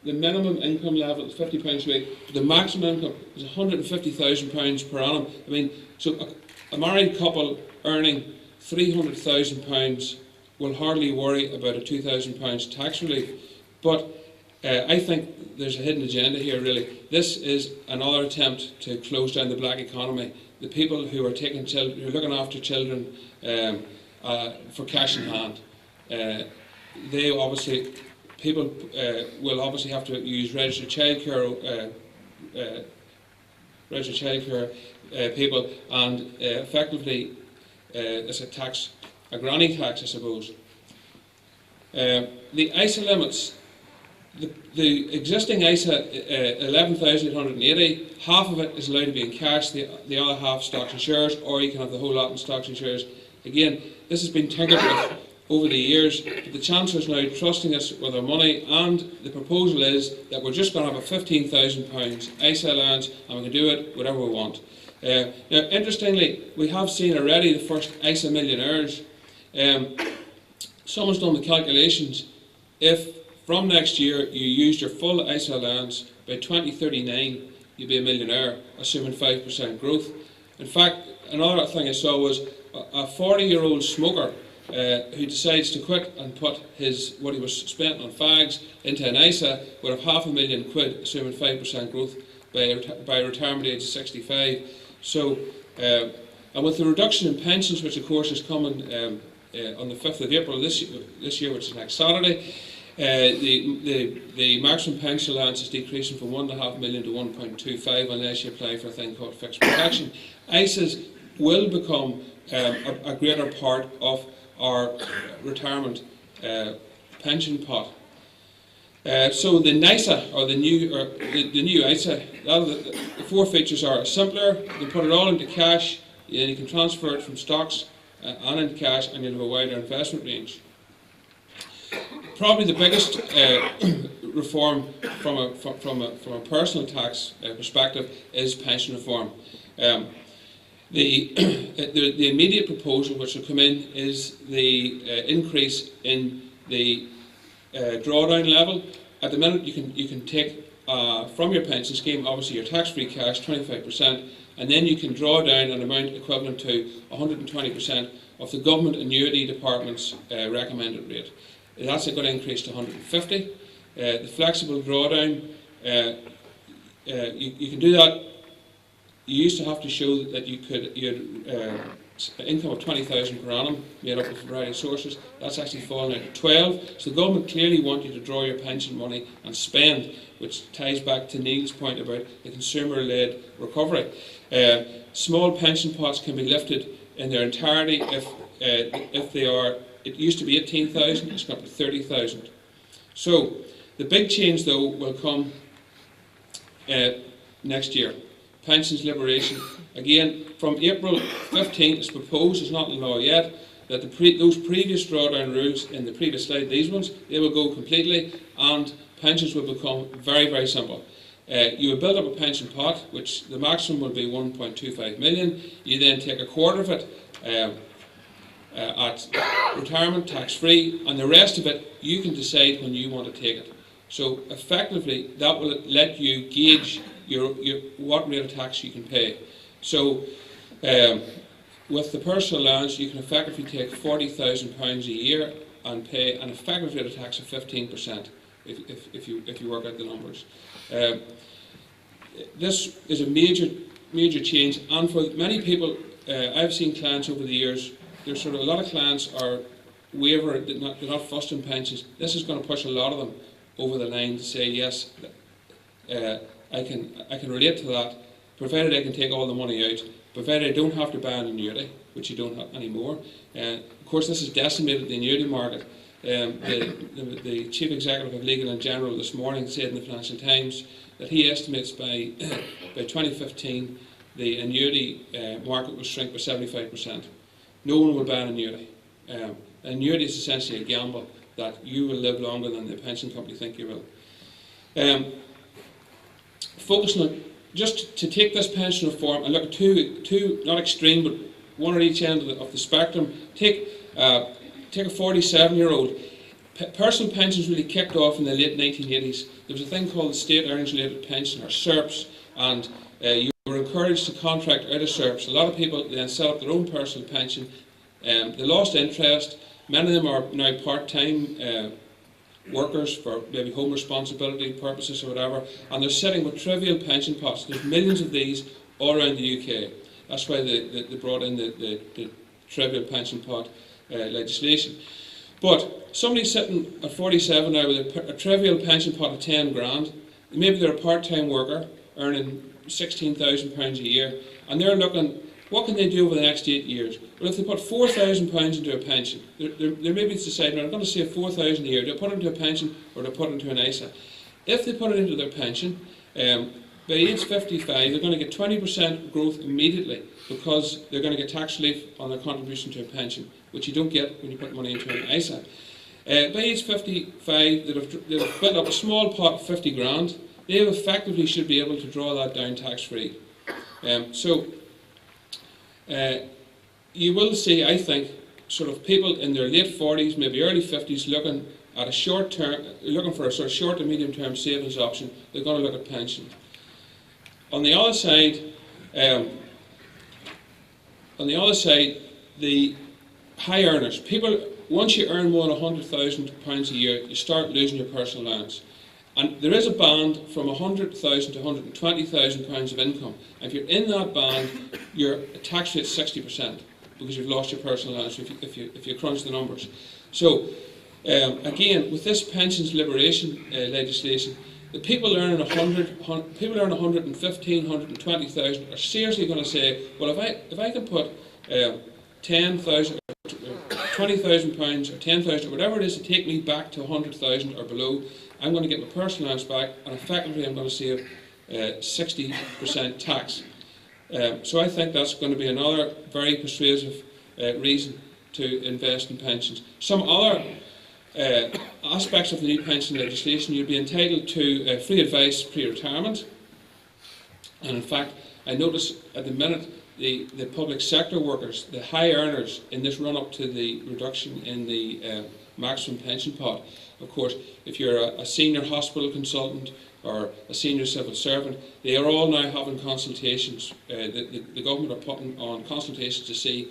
the minimum income level is £50 a week, the maximum income is £150,000 per annum. I mean, so a married couple earning £300,000 will hardly worry about a £2,000 tax relief. But I think there's a hidden agenda here, really. This is another attempt to close down the black economy. The people who are taking children, who are looking after children for cash in hand, they obviously, people will obviously have to use registered childcare people, and effectively it's a tax, a granny tax, I suppose. The ISA limits, the existing ISA 11,880, half of it is allowed to be in cash, the other half stocks and shares, or you can have the whole lot in stocks and shares. Again, this has been tinkered with over the years, but the Chancellor is now trusting us with our money, and the proposal is that we're just going to have a £15,000 ISA allowance, and we can do it whatever we want. Now, interestingly, we have seen already the first ISA millionaires. Someone's done the calculations. If from next year you used your full ISA allowance, by 2039 you'll be a millionaire, assuming 5% growth. In fact, another thing I saw was a 40-year-old smoker who decides to quit and put what he was spent on fags into an ISA would have £500,000, assuming 5% growth by retirement age of 65. So, and with the reduction in pensions, which of course is coming on the 5th of April this year, which is next Saturday, the maximum pension allowance is decreasing from 1.5 million to 1.25 unless you apply for a thing called fixed protection. ISAs will become a greater part of our retirement pension pot. So the NISA, or the new ISA, the four features are simpler. You can put it all into cash, and you can transfer it from stocks and into cash, and you'll have a wider investment range. Probably the biggest reform from a personal tax perspective is pension reform. The immediate proposal which will come in is the increase in the drawdown level. At the minute, you can take from your pension scheme, obviously your tax-free cash, 25%, and then you can draw down an amount equivalent to 120% of the government annuity department's recommended rate. That's going to increase to 150. The flexible drawdown, you can do that. You used to have to show that you had income of 20,000 per annum, made up of a variety of sources. That's actually fallen out to 12. So the government clearly want you to draw your pension money and spend, which ties back to Neil's point about the consumer-led recovery. Small pension pots can be lifted in their entirety if they are. It used to be 18,000, it's got to 30,000. So the big change, though, will come next year. Pensions liberation. Again, from April 15, it's proposed, it's not in law yet, that those previous drawdown rules in the previous slide, these ones, they will go completely, and pensions will become very, very simple. You will build up a pension pot, which the maximum will be 1.25 million. You then take a quarter of it at retirement, tax-free, and the rest of it you can decide when you want to take it. So effectively, that will let you gauge what rate of tax you can pay. So with the personal allowance, you can effectively take £40,000 a year and pay an effective rate of tax of 15% if you work out the numbers. This is a major change, and for many people, I've seen clients over the years. There's sort of a lot of clients are waver, they're not fussed on pensions. This is going to push a lot of them over the line to say yes. I can relate to that, provided I can take all the money out, provided I don't have to buy an annuity, which you don't have anymore. Of course, this has decimated the annuity market. The Chief Executive of Legal and General this morning said in the Financial Times that he estimates by 2015 the annuity market will shrink by 75%. No one will buy an annuity. An annuity is essentially a gamble that you will live longer than the pension company think you will. Focusing on, just to take this pension reform and look at two not extreme, but one at each end of the spectrum. Take a 47-year-old. Personal pensions really kicked off in the late 1980s. There was a thing called the State Earnings Related Pension, or SERPs, and you were encouraged to contract out of SERPs. A lot of people then set up their own personal pension. They lost interest. Many of them are now part-time workers for maybe home responsibility purposes or whatever, and they're sitting with trivial pension pots. There's millions of these all around the UK. That's why they brought in the trivial pension pot legislation. But somebody sitting at 47 now with a trivial pension pot of 10 grand, maybe they're a part-time worker earning £16,000 a year, and they're looking, what can they do over the next 8 years? Well, if they put £4,000 into a pension, they're maybe deciding, I'm going to save £4,000 a year, do I put it into a pension or do I put it into an ISA? If they put it into their pension, by age 55, they're going to get 20% growth immediately because they're going to get tax relief on their contribution to a pension, which you don't get when you put money into an ISA. By age 55, they've built up a small pot of 50 grand. They effectively should be able to draw that down tax-free. You will see, I think, sort of people in their late 40s, maybe early 50s, looking at a short term, looking for a sort of short to medium term savings option. They're going to look at pension. On the other side, the high earners, people, once you earn more than £100,000 a year, you start losing your personal allowance. And there is a band from £100,000 to £120,000 of income. And if you're in that band, your tax rate is 60% because you've lost your personal allowance if you crunch the numbers. So, again, with this pensions liberation legislation, the people earning 115, 120,000 are seriously going to say, well, if I can put 10,000, £20,000 or 10,000 or whatever it is to take me back to 100,000 or below, I'm going to get my personal allowance back, and effectively I'm going to save 60% tax. So I think that's going to be another very persuasive reason to invest in pensions. Some other aspects of the new pension legislation: you'll be entitled to free advice pre-retirement. And in fact, I notice at the minute the public sector workers, the high earners in this run-up to the reduction in the maximum pension pot. Of course, if you're a senior hospital consultant or a senior civil servant, they are all now having consultations. The government are putting on consultations to see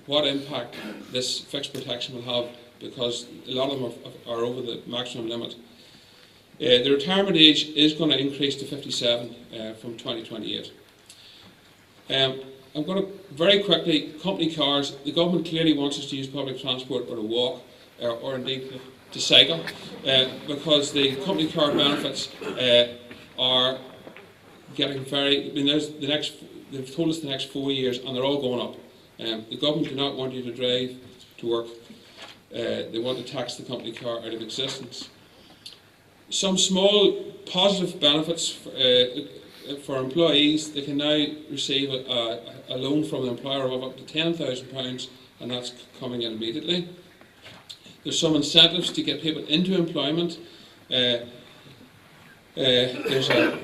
what impact this fixed protection will have, because a lot of them are over the maximum limit. The retirement age is going to increase to 57 from 2028. I'm going to very quickly, company cars. The government clearly wants us to use public transport or to walk or indeed to cycle, because the company car benefits are getting very, I mean, they've told us the next 4 years and they're all going up. The government do not want you to drive to work. They want to tax the company car out of existence. Some small positive benefits for employees: they can now receive a loan from an employer of up to £10,000, and that's coming in immediately. There's some incentives to get people into employment. There's an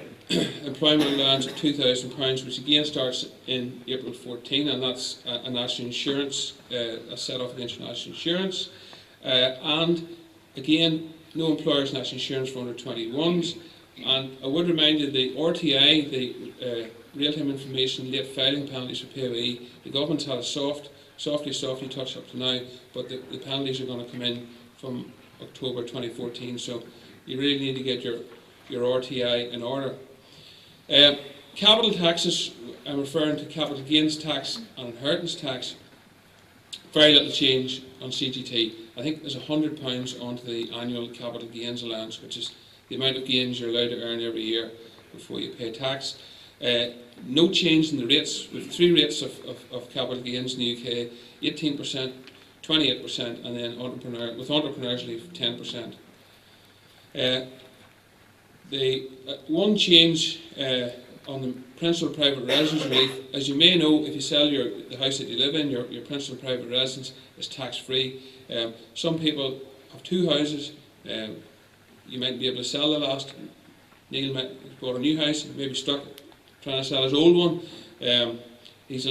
employment allowance of £2,000, which again starts in April 14, and that's a national insurance, a set off against national insurance. And again, no employer's national insurance for under 21s. And I would remind you, the RTI, the real-time information late filing penalties for PAYE, the government's had a softly touch up to now, but the penalties are going to come in from October 2014, so you really need to get your RTI in order. Capital taxes, I'm referring to capital gains tax and inheritance tax. Very little change on CGT. I think there's £100 onto the annual capital gains allowance, which is the amount of gains you're allowed to earn every year before you pay tax. No change in the rates. We have 3 rates of capital gains in the UK: 18%, 28%, and then with entrepreneurs leave 10%. The one change on the principal private residence relief: as you may know, if you sell the house that you live in, your principal private residence is tax-free. Some people have 2 houses. You might be able to sell the last. Neil might have bought a new house, maybe stuck trying to sell his old one. He was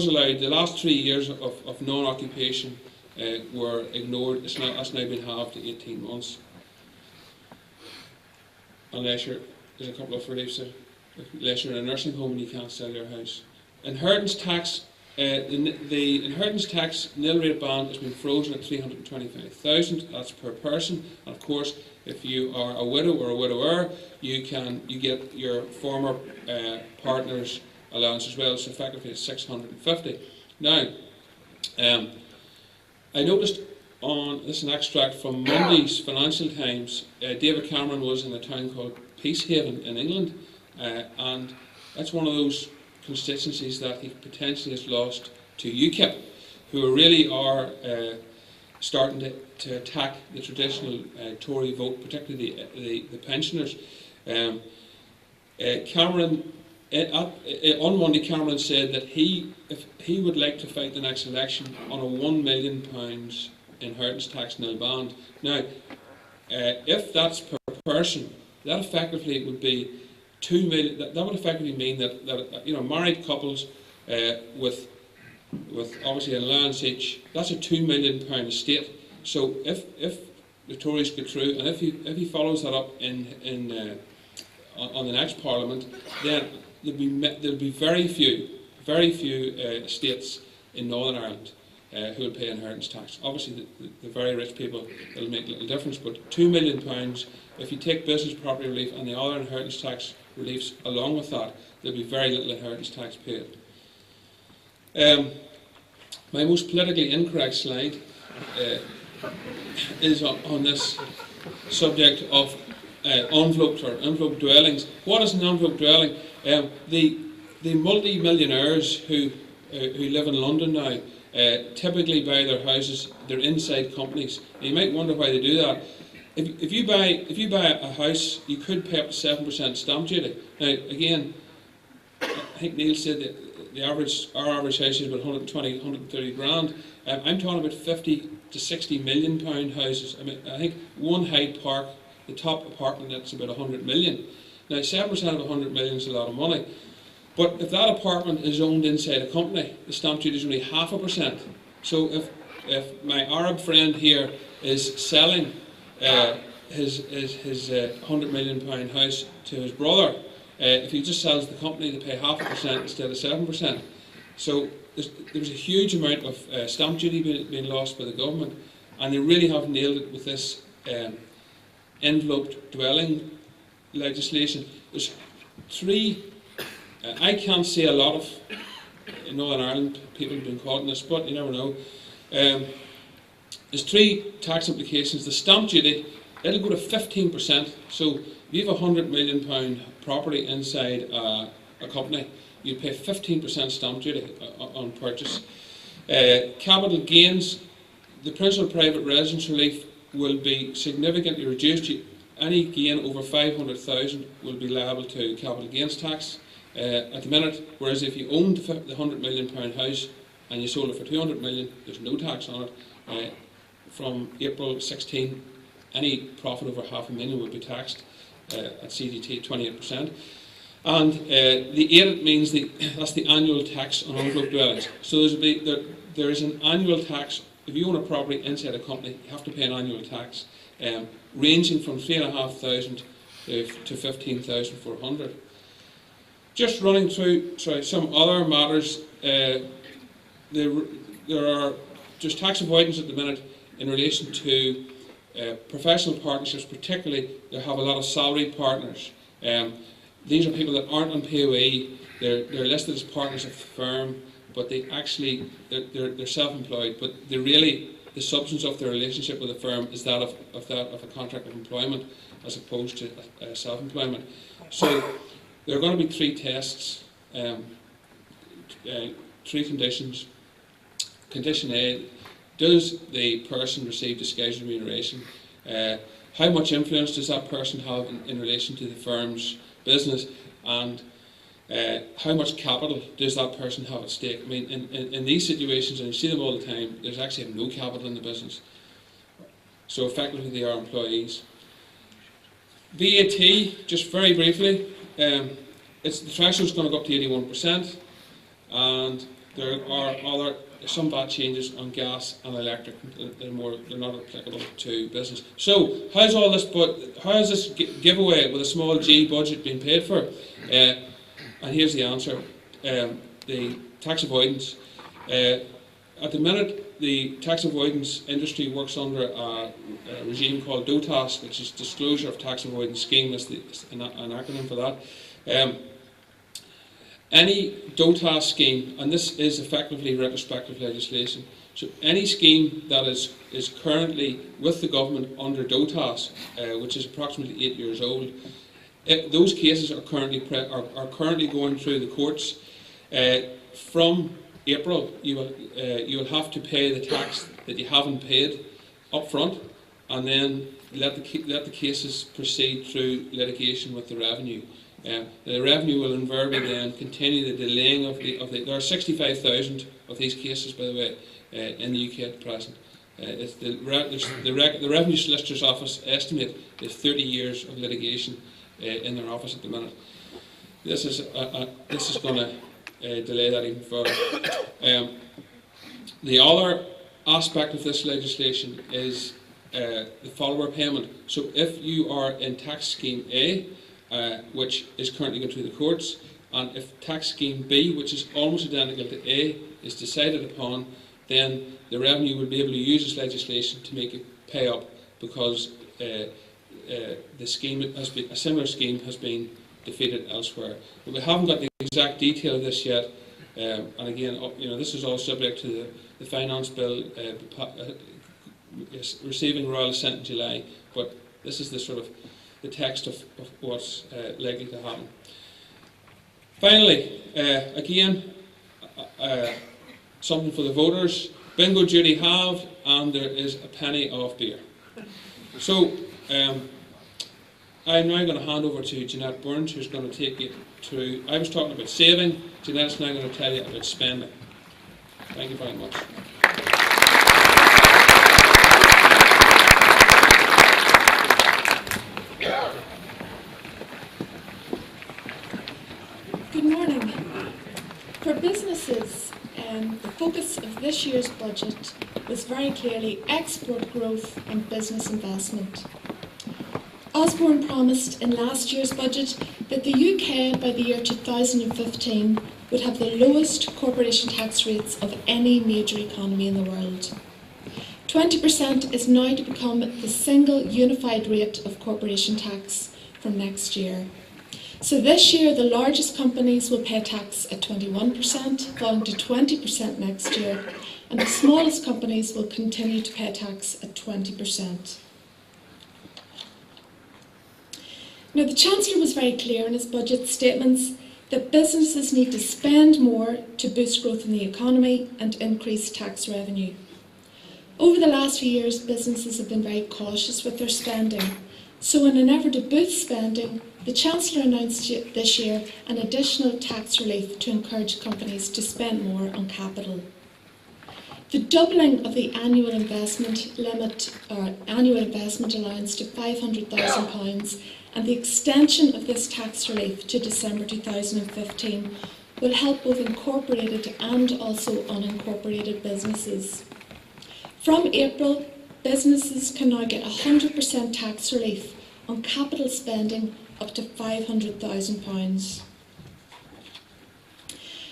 allowed, the last 3 years of non-occupation were ignored. That's now been halved to 18 months. Unless there's a couple of reliefs there. Unless you're in a nursing home and you can't sell your house. Inheritance tax the inheritance tax nil rate band has been frozen at 325,000. That's per person. And of course, if you are a widow or a widower, you get your former partner's allowance as well. So effectively, it's 650. Now, I noticed on this is an extract from Monday's Financial Times. David Cameron was in a town called Peacehaven in England, and that's one of those constituencies that he potentially has lost to UKIP, who really are starting to attack the traditional Tory vote, particularly the pensioners. Cameron, on Monday, Cameron said that if he would like to fight the next election on a £1 million inheritance tax nil band. Now, if that's per person, that effectively would be 2 million. That would effectively mean that married couples with obviously an allowance each, that's a £2 million estate. So if the Tories go through, and if he follows that up on the next Parliament, then there'll be very few estates in Northern Ireland who will pay inheritance tax. Obviously, the very rich people, it'll make little difference, but £2 million, if you take business property relief and the other inheritance tax reliefs along with that, there'll be very little inheritance tax paid. My most politically incorrect slide is on this subject of enveloped or envelope dwellings. What is an envelope dwelling? The multi-millionaires who live in London now typically buy their houses, they're inside companies. And you might wonder why they do that. If you buy a house, you could pay up to 7% stamp duty. Now, again, I think Neil said that our average house is about 120, 130 grand. I'm talking about 50 to 60 million pound houses. I think one Hyde Park, the top apartment, that's about 100 million. Now, 7% of 100 million is a lot of money. But if that apartment is owned inside a company, the stamp duty is only 0.5%. So if my Arab friend here is selling his 100 million pound house to his brother, if he just sells the company, they pay 0.5% instead of 7%. So there's a huge amount of stamp duty being lost by the government, and they really have nailed it with this enveloped dwelling legislation. There's three. I can't see a lot of in Northern Ireland people have been caught in this, but you never know. There's three tax implications. The stamp duty, it'll go to 15%. So if you have a £100 million property inside a company, you pay 15% stamp duty on purchase. Capital gains, the principal private residence relief will be significantly reduced. Any gain over 500,000 will be liable to capital gains tax. At the minute, whereas if you owned the £100 million house and you sold it for 200 million, there's no tax on it. From April 16, any profit over £500,000 will be taxed at CDT 28%. And the AIRIT means that's the annual tax on envelope dwellings. So there is an annual tax. If you own a property inside a company, you have to pay an annual tax ranging from 3,500 to 15,400. Just running through some other matters, there are just tax avoidance at the minute in relation to professional partnerships, particularly they have a lot of salaried partners. These are people that aren't on POE, they're listed as partners of the firm, but they're self-employed, but the substance of their relationship with the firm is that of a contract of employment as opposed to self-employment. So there are going to be three tests, three conditions. Condition A, does the person receive disguised remuneration? How much influence does that person have in relation to the firm's business? And how much capital does that person have at stake? I mean, in these situations, and you see them all the time, there's actually no capital in the business. So effectively they are employees. VAT, just very briefly, the threshold is going to go up to 81%, and there are some VAT changes on gas and electric. They're not applicable to business. So how is this giveaway with a small G budget being paid for? And here's the answer: the tax avoidance. At the minute, the tax avoidance industry works under a regime called DOTAS, which is Disclosure of Tax Avoidance Scheme. That's an acronym for that. Any DOTAS scheme, and this is effectively retrospective legislation, so any scheme that is currently with the government under DOTAS, which is approximately 8 years old, those cases are currently going through the courts. From April, you will have to pay the tax that you haven't paid up front, and then let the cases proceed through litigation with the revenue. The revenue will invariably then continue the delaying of the. There are 65,000 of these cases, by the way, in the UK at present. The Revenue Solicitor's Office estimate is 30 years of litigation in their office at the minute. This is going to delay that even further. The other aspect of this legislation is the follower payment. So if you are in tax scheme A, which is currently going through the courts, and if tax scheme B, which is almost identical to A, is decided upon, then the revenue will be able to use this legislation to make it pay up, because the scheme a similar scheme has been defeated elsewhere. But we haven't got the exact detail of this yet, and again, this is all subject to the finance bill receiving royal assent in July. But this is the sort of the text of what's likely to happen. Finally, again, something for the voters. Bingo duty halved, and there is a penny off beer. So I'm now going to hand over to Jeanette Burns, who's going to take you through. I was talking about saving. Jeanette's now going to tell you about spending. Thank you very much. Good morning. For businesses, the focus of this year's budget was very clearly export growth and business investment. Osborne promised in last year's budget that the UK by the year 2015 would have the lowest corporation tax rates of any major economy in the world. 20% is now to become the single unified rate of corporation tax from next year. So this year, the largest companies will pay tax at 21%, falling to 20% next year, and the smallest companies will continue to pay tax at 20%. Now, the Chancellor was very clear in his budget statements that businesses need to spend more to boost growth in the economy and increase tax revenue. Over the last few years, businesses have been very cautious with their spending. So in an effort to boost spending, the Chancellor announced this year an additional tax relief to encourage companies to spend more on capital. The doubling of the annual investment limit, or annual investment allowance, to £500,000 and the extension of this tax relief to December 2015 will help both incorporated and also unincorporated businesses. From April, businesses can now get 100% tax relief on capital spending up to £500,000.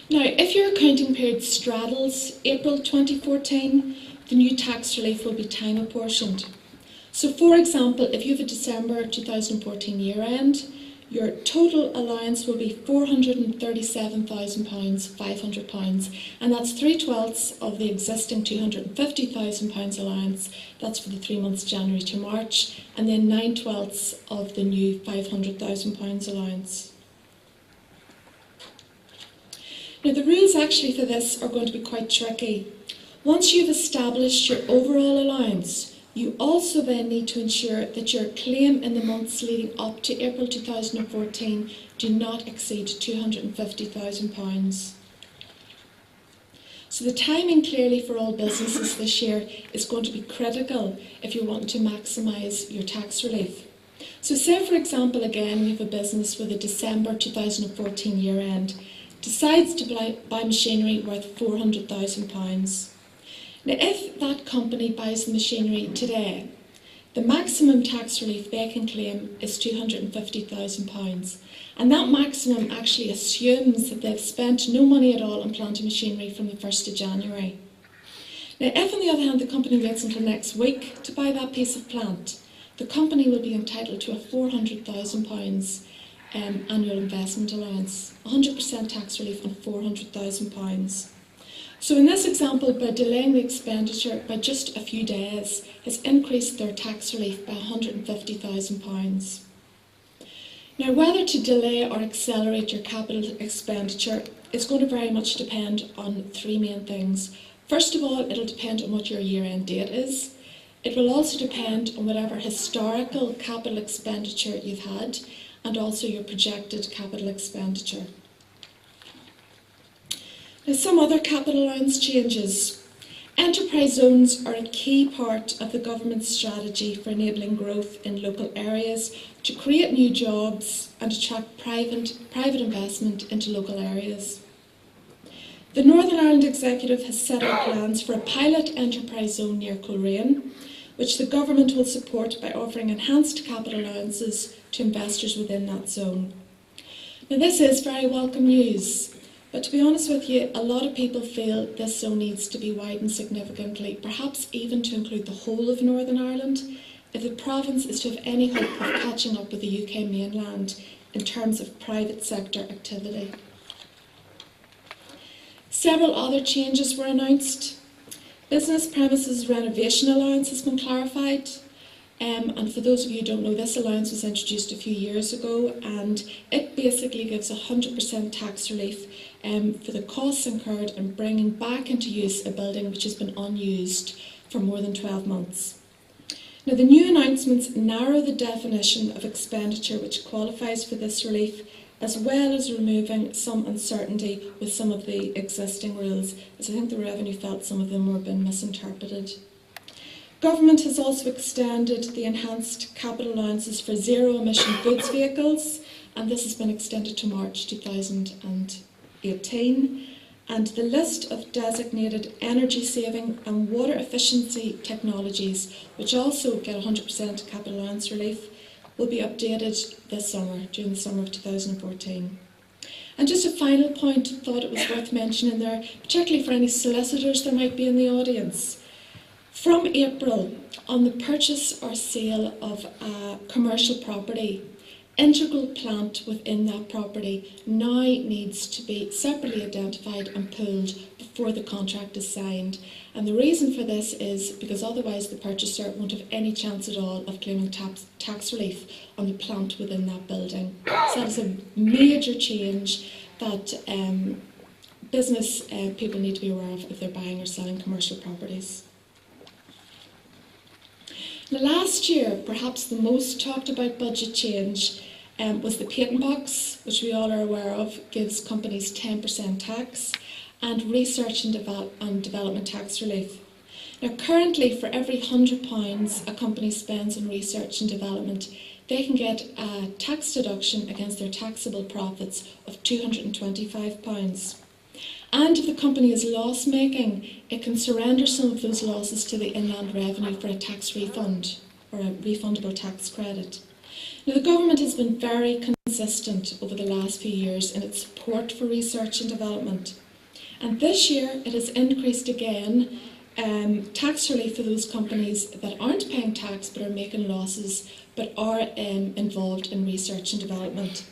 Now, if your accounting period straddles April 2014, the new tax relief will be time apportioned. So, for example, if you have a December 2014 year end, your total allowance will be £437,000, £500, and that's 3/12 of the existing £250,000 allowance. That's for the 3 months January to March, and then 9/12 of the new £500,000 allowance. Now, the rules actually for this are going to be quite tricky. Once you've established your overall allowance, you also then need to ensure that your claim in the months leading up to April 2014 do not exceed £250,000. So the timing clearly for all businesses this year is going to be critical if you want to maximise your tax relief. So say, for example, again, you have a business with a December 2014 year end, decides to buy machinery worth £400,000. Now, if that company buys the machinery today, The maximum tax relief they can claim is £250,000, and that maximum actually assumes that they've spent no money at all on plant and machinery from the 1st of January. Now, if on the other hand the company waits until next week to buy that piece of plant, the company will be entitled to a £400,000 annual investment allowance, 100% tax relief on £400,000. So in this example, by delaying the expenditure by just a few days, has increased their tax relief by £150,000. Now, whether to delay or accelerate your capital expenditure is going to very much depend on three main things. First of all, it'll depend on what your year-end date is. It will also depend on whatever historical capital expenditure you've had, and also your projected capital expenditure. Now, some other capital allowance changes. Enterprise zones are a key part of the government's strategy for enabling growth in local areas to create new jobs and attract private investment into local areas. The Northern Ireland Executive has set out plans for a pilot enterprise zone near Coleraine, which the government will support by offering enhanced capital allowances to investors within that zone. Now, this is very welcome news, but to be honest with you, a lot of people feel this zone needs to be widened significantly, perhaps even to include the whole of Northern Ireland, if the province is to have any hope of catching up with the UK mainland in terms of private sector activity. Several other changes were announced. Business premises renovation allowance has been clarified. And for those of you who don't know, this allowance was introduced a few years ago, and it basically gives 100% tax relief for the costs incurred in bringing back into use a building which has been unused for more than 12 months. Now, the new announcements narrow the definition of expenditure which qualifies for this relief, as well as removing some uncertainty with some of the existing rules, as I think the Revenue felt some of them were being misinterpreted. Government has also extended the enhanced capital allowances for zero-emission goods vehicles, and this has been extended to March 2018. And the list of designated energy-saving and water efficiency technologies, which also get 100% capital allowance relief, will be updated this summer, during the summer of 2014. And just a final point, thought it was worth mentioning there, particularly for any solicitors there might be in the audience. From April, on the purchase or sale of a commercial property, integral plant within that property now needs to be separately identified and pooled before the contract is signed. And the reason for this is because otherwise the purchaser won't have any chance at all of claiming tax relief on the plant within that building. So that is a major change that business people need to be aware of if they're buying or selling commercial properties. Now, last year, perhaps the most talked about budget change was the patent box, which we all are aware of, gives companies 10% tax, and research and development tax relief. Now, currently, for every £100 a company spends on research and development, they can get a tax deduction against their taxable profits of £225. And if the company is loss-making, it can surrender some of those losses to the Inland Revenue for a tax refund or a refundable tax credit. Now, the government has been very consistent over the last few years in its support for research and development. And this year it has increased again tax relief for those companies that aren't paying tax but are making losses but are involved in research and development.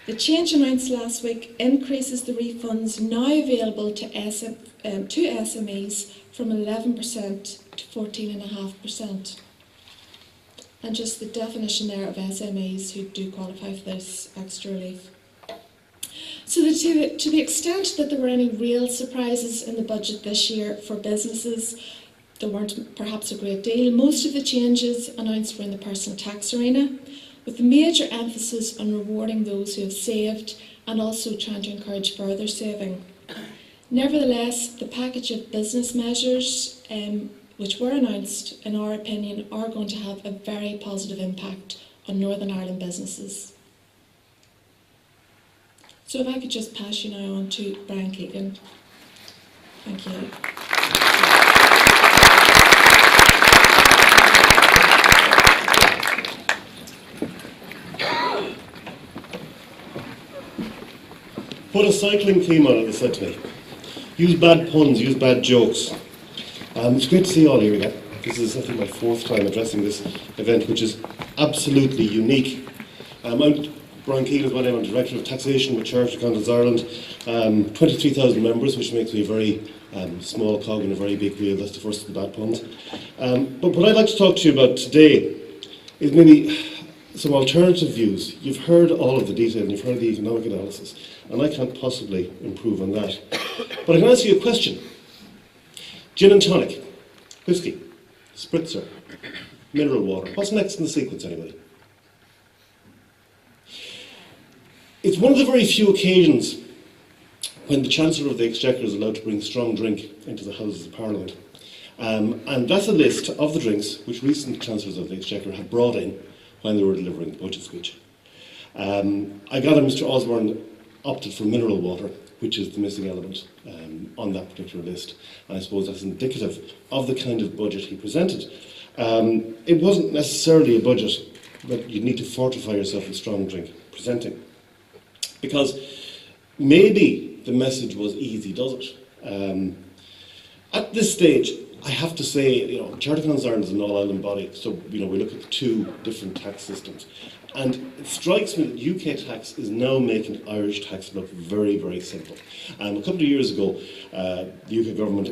The change announced last week increases the refunds now available to SMEs from 11% to 14.5%. And just the definition there of SMEs who do qualify for this extra relief. So to the extent that there were any real surprises in the budget this year for businesses, there weren't perhaps a great deal. Most of the changes announced were in the personal tax arena, with major emphasis on rewarding those who have saved and also trying to encourage further saving. Nevertheless, the package of business measures which were announced, in our opinion, are going to have a very positive impact on Northern Ireland businesses. So if I could just pass you now on to Brian Keegan. Thank you. put a cycling theme on it, they said to me. Use bad puns, use bad jokes. It's great to see you all here again. This is, I think, my 4th time addressing this event, which is absolutely unique. I'm Brian Keegan is my name. I'm Director of Taxation with Chartered Accountants Ireland. 23,000 members, which makes me a very small cog in a very big wheel. That's the first of the bad puns. But what I'd like to talk to you about today is maybe some alternative views. You've heard all of the detail and you've heard the economic analysis, and I can't possibly improve on that. But I can ask you a question. Gin and tonic, whiskey, spritzer, mineral water. What's next in the sequence, anybody? It's one of the very few occasions when the Chancellor of the Exchequer is allowed to bring strong drink into the Houses of Parliament. And that's a list of the drinks which recent Chancellors of the Exchequer have brought in when they were delivering the budget speech. I gather Mr Osborne opted for mineral water, which is the missing element on that particular list. And I suppose that's indicative of the kind of budget he presented. It wasn't necessarily a budget that you need to fortify yourself with strong drink presenting. Because maybe the message was easy, does it? At this stage, I have to say, Chartered Accountants Ireland is an all-island body, so we look at the 2 different tax systems. And it strikes me that UK tax is now making Irish tax look very, very simple. A couple of years ago, the UK government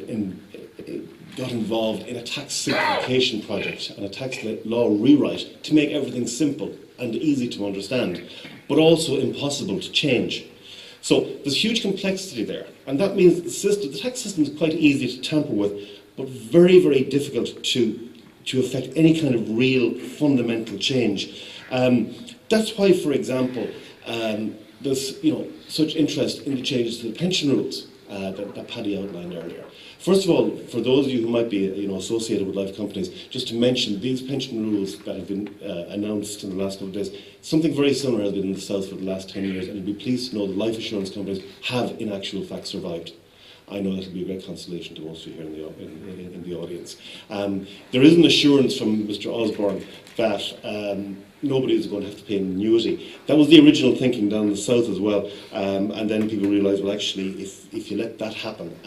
got involved in a tax simplification project and a tax law rewrite to make everything simple and easy to understand, but also impossible to change. So there's huge complexity there, and that means the tax system is quite easy to tamper with, but very, very difficult to affect any kind of real fundamental change. That's why, for example, there's such interest in the changes to the pension rules that Paddy outlined earlier. First of all, for those of you who might be associated with life companies, just to mention these pension rules that have been announced in the last couple of days, something very similar has been in the South for the last 10 years, and you'll be pleased to know that life assurance companies have in actual fact survived. I know that will be a great consolation to most of you here in the audience. There is an assurance from Mr Osborne that nobody is going to have to pay an annuity. That was the original thinking down in the South as well, and then people realised, well, actually, if you let that happen,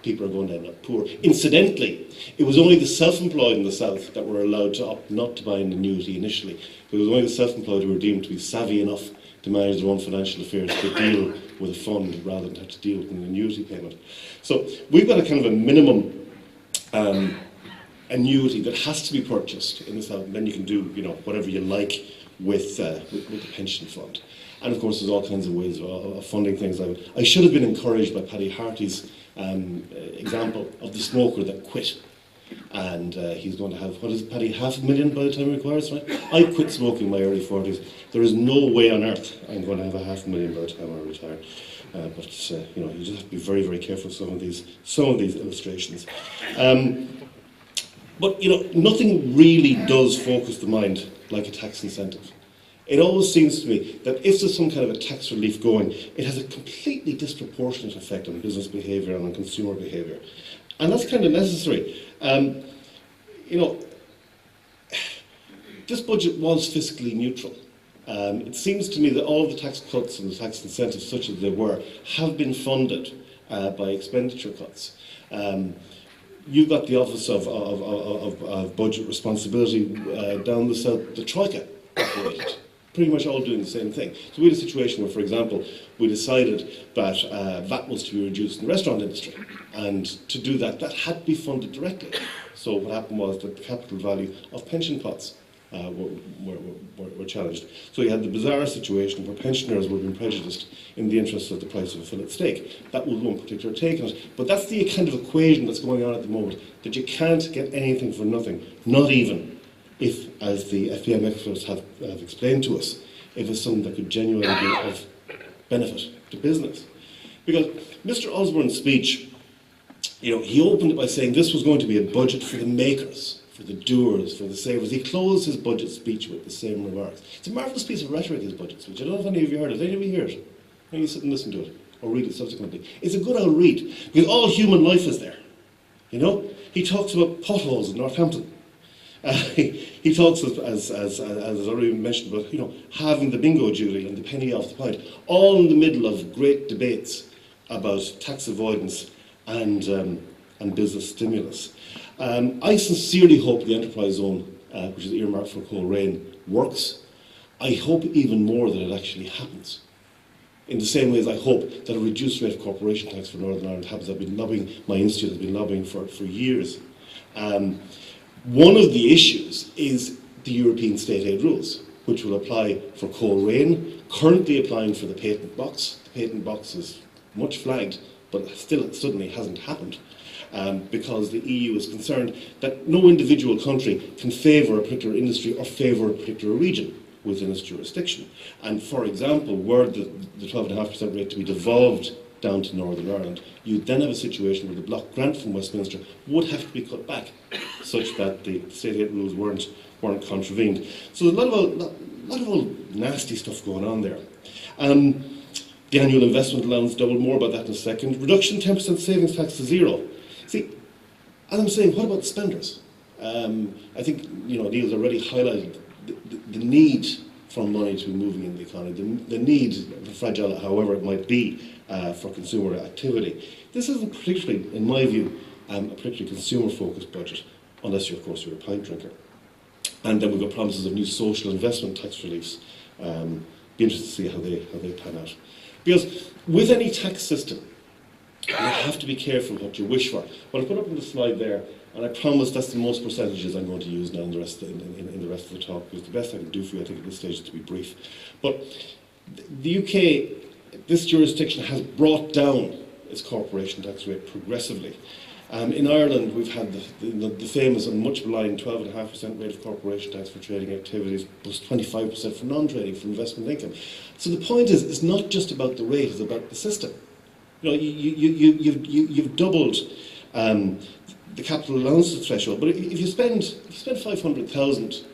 people are going to end up poor. Incidentally, it was only the self-employed in the South that were allowed to opt not to buy an annuity initially. It was only the self-employed who were deemed to be savvy enough to manage their own financial affairs to deal with a fund rather than have to deal with an annuity payment. So we've got a kind of a minimum annuity that has to be purchased in the South, and then you can do whatever you like with the pension fund. And of course there's all kinds of ways of funding things. I should have been encouraged by Paddy Harty's example of the smoker that quit. And he's going to have, what is it, Paddy, $500,000 by the time he retires, right? I quit smoking in my early 40s. There is no way on earth I'm going to have $500,000 by the time I retire. But you just have to be very, very careful with some of these illustrations. But nothing really does focus the mind like a tax incentive. It always seems to me that if there's some kind of a tax relief going, it has a completely disproportionate effect on business behaviour and on consumer behaviour. And that's kind of necessary. This budget was fiscally neutral. It seems to me that all the tax cuts and the tax incentives, such as they were, have been funded by expenditure cuts. You've got the Office of Budget Responsibility down the South, the Troika operated, pretty much all doing the same thing. So we had a situation where, for example, we decided that VAT was to be reduced in the restaurant industry, and to do that, that had to be funded directly. So what happened was that the capital value of pension pots were challenged. So you had the bizarre situation where pensioners were being prejudiced in the interest of the price of a fillet steak. That was one particular take on it. But that's the kind of equation that's going on at the moment, that you can't get anything for nothing, not even if, as the FPM experts have explained to us, if it's something that could genuinely be of benefit to business. Because Mr Osborne's speech, he opened it by saying this was going to be a budget for the makers, for the doers, for the savers. He closed his budget speech with the same remarks. It's a marvellous piece of rhetoric, his budget speech. I don't know if any of you heard it. Did any of you hear it? Maybe you sit and listen to it, or read it subsequently. It's a good old read, because all human life is there. He talks about potholes in Northampton. He talks, as already mentioned, about having the bingo duty and the penny off the pint, all in the middle of great debates about tax avoidance and business stimulus. I sincerely hope the enterprise zone, which is earmarked for Coleraine, works. I hope even more that it actually happens. In the same way as I hope that a reduced rate of corporation tax for Northern Ireland happens. I've been lobbying, my institute has been lobbying for years. One of the issues is the European state aid rules, which will apply for Coleraine, currently applying for the patent box. The patent box is much flagged, but still it suddenly hasn't happened. Because the EU is concerned that no individual country can favour a particular industry or favour a particular region within its jurisdiction. And for example, were the 12.5% rate to be devolved down to Northern Ireland, you'd then have a situation where the block grant from Westminster would have to be cut back, such that the state aid rules weren't contravened. So there's a lot of old nasty stuff going on there. The annual investment allowance doubled, more about that in a second. Reduction 10% savings tax to zero. See, as I'm saying, what about spenders? I think Neil's already highlighted the need for money to be moving in the economy, the need, fragile however it might be, for consumer activity. This isn't particularly, in my view, a particularly consumer-focused budget, unless you're, of course, you're a pint drinker. And then we've got promises of new social investment tax reliefs. Be interested to see how they pan out. Because with any tax system, you have to be careful what you wish for. What I put up on the slide there, and I promise that's the most percentages I'm going to use now in the rest of the talk, because the best I can do for you, I think, at this stage is to be brief. But the UK, this jurisdiction has brought down its corporation tax rate progressively. In Ireland, we've had the famous and much maligned 12.5% rate of corporation tax for trading activities, plus 25% for non-trading, for investment income. So the point is, it's not just about the rate, it's about the system. You've doubled the capital allowance threshold, but if you spend 500,000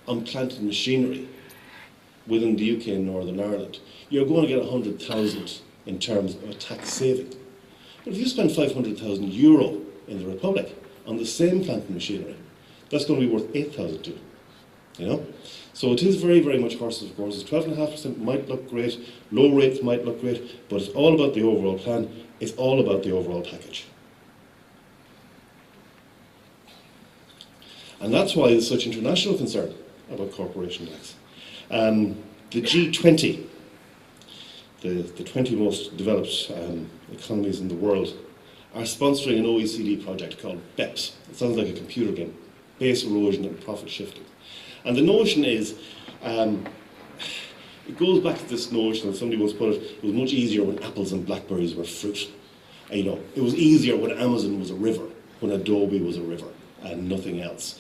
on plant and machinery within the UK and Northern Ireland, you're going to get 100,000 in terms of a tax saving. But if you spend 500,000 euro in the Republic on the same plant and machinery, that's going to be worth 8,000 to you. So it is very, very much horses for courses. 12.5% might look great, low rates might look great, but it's all about the overall plan, it's all about the overall package. And that's why there's such international concern about corporation tax. The G20, the 20 most developed economies in the world, are sponsoring an OECD project called BEPS. It sounds like a computer game, base erosion and profit shifting. And the notion is, it goes back to this notion, and somebody once put it was much easier when apples and blackberries were fruit. And, it was easier when Amazon was a river, when Adobe was a river, and nothing else.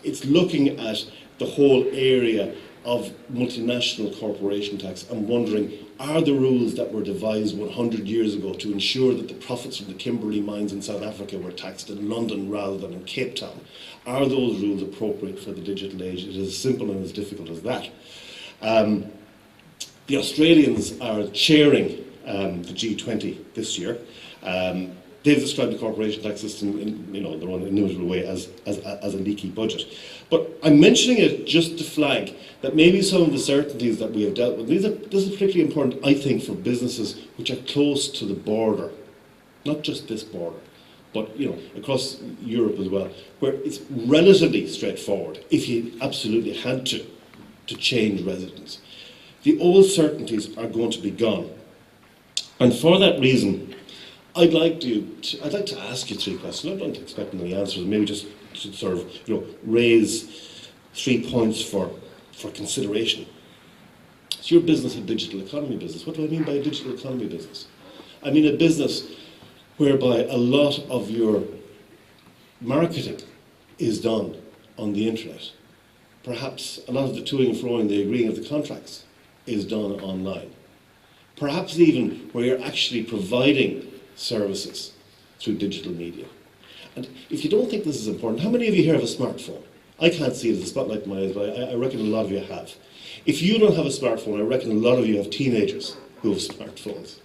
It's looking at the whole area of multinational corporation tax and wondering, are the rules that were devised 100 years ago to ensure that the profits from the Kimberley mines in South Africa were taxed in London rather than in Cape Town, are those rules appropriate for the digital age? It is as simple and as difficult as that. The Australians are chairing the G20 this year. They've described the corporation tax system in their own inimitable way as a leaky budget. But I'm mentioning it just to flag that maybe some of the certainties that we have dealt with, this is particularly important, I think, for businesses which are close to the border, not just this border, but across Europe as well, where it's relatively straightforward if you absolutely had to change residence. The old certainties are going to be gone. And for that reason, I'd like to ask you three questions. I don't expect any answers. Maybe just to sort of raise 3 points for consideration. Is your business a digital economy business? What do I mean by a digital economy business? I mean a business whereby a lot of your marketing is done on the internet. Perhaps a lot of the toing and froing, the agreeing of the contracts is done online. Perhaps even where you're actually providing services through digital media. And if you don't think this is important, how many of you here have a smartphone? I can't see it as a spotlight in my eyes, but I reckon a lot of you have. If you don't have a smartphone, I reckon a lot of you have teenagers who have smartphones.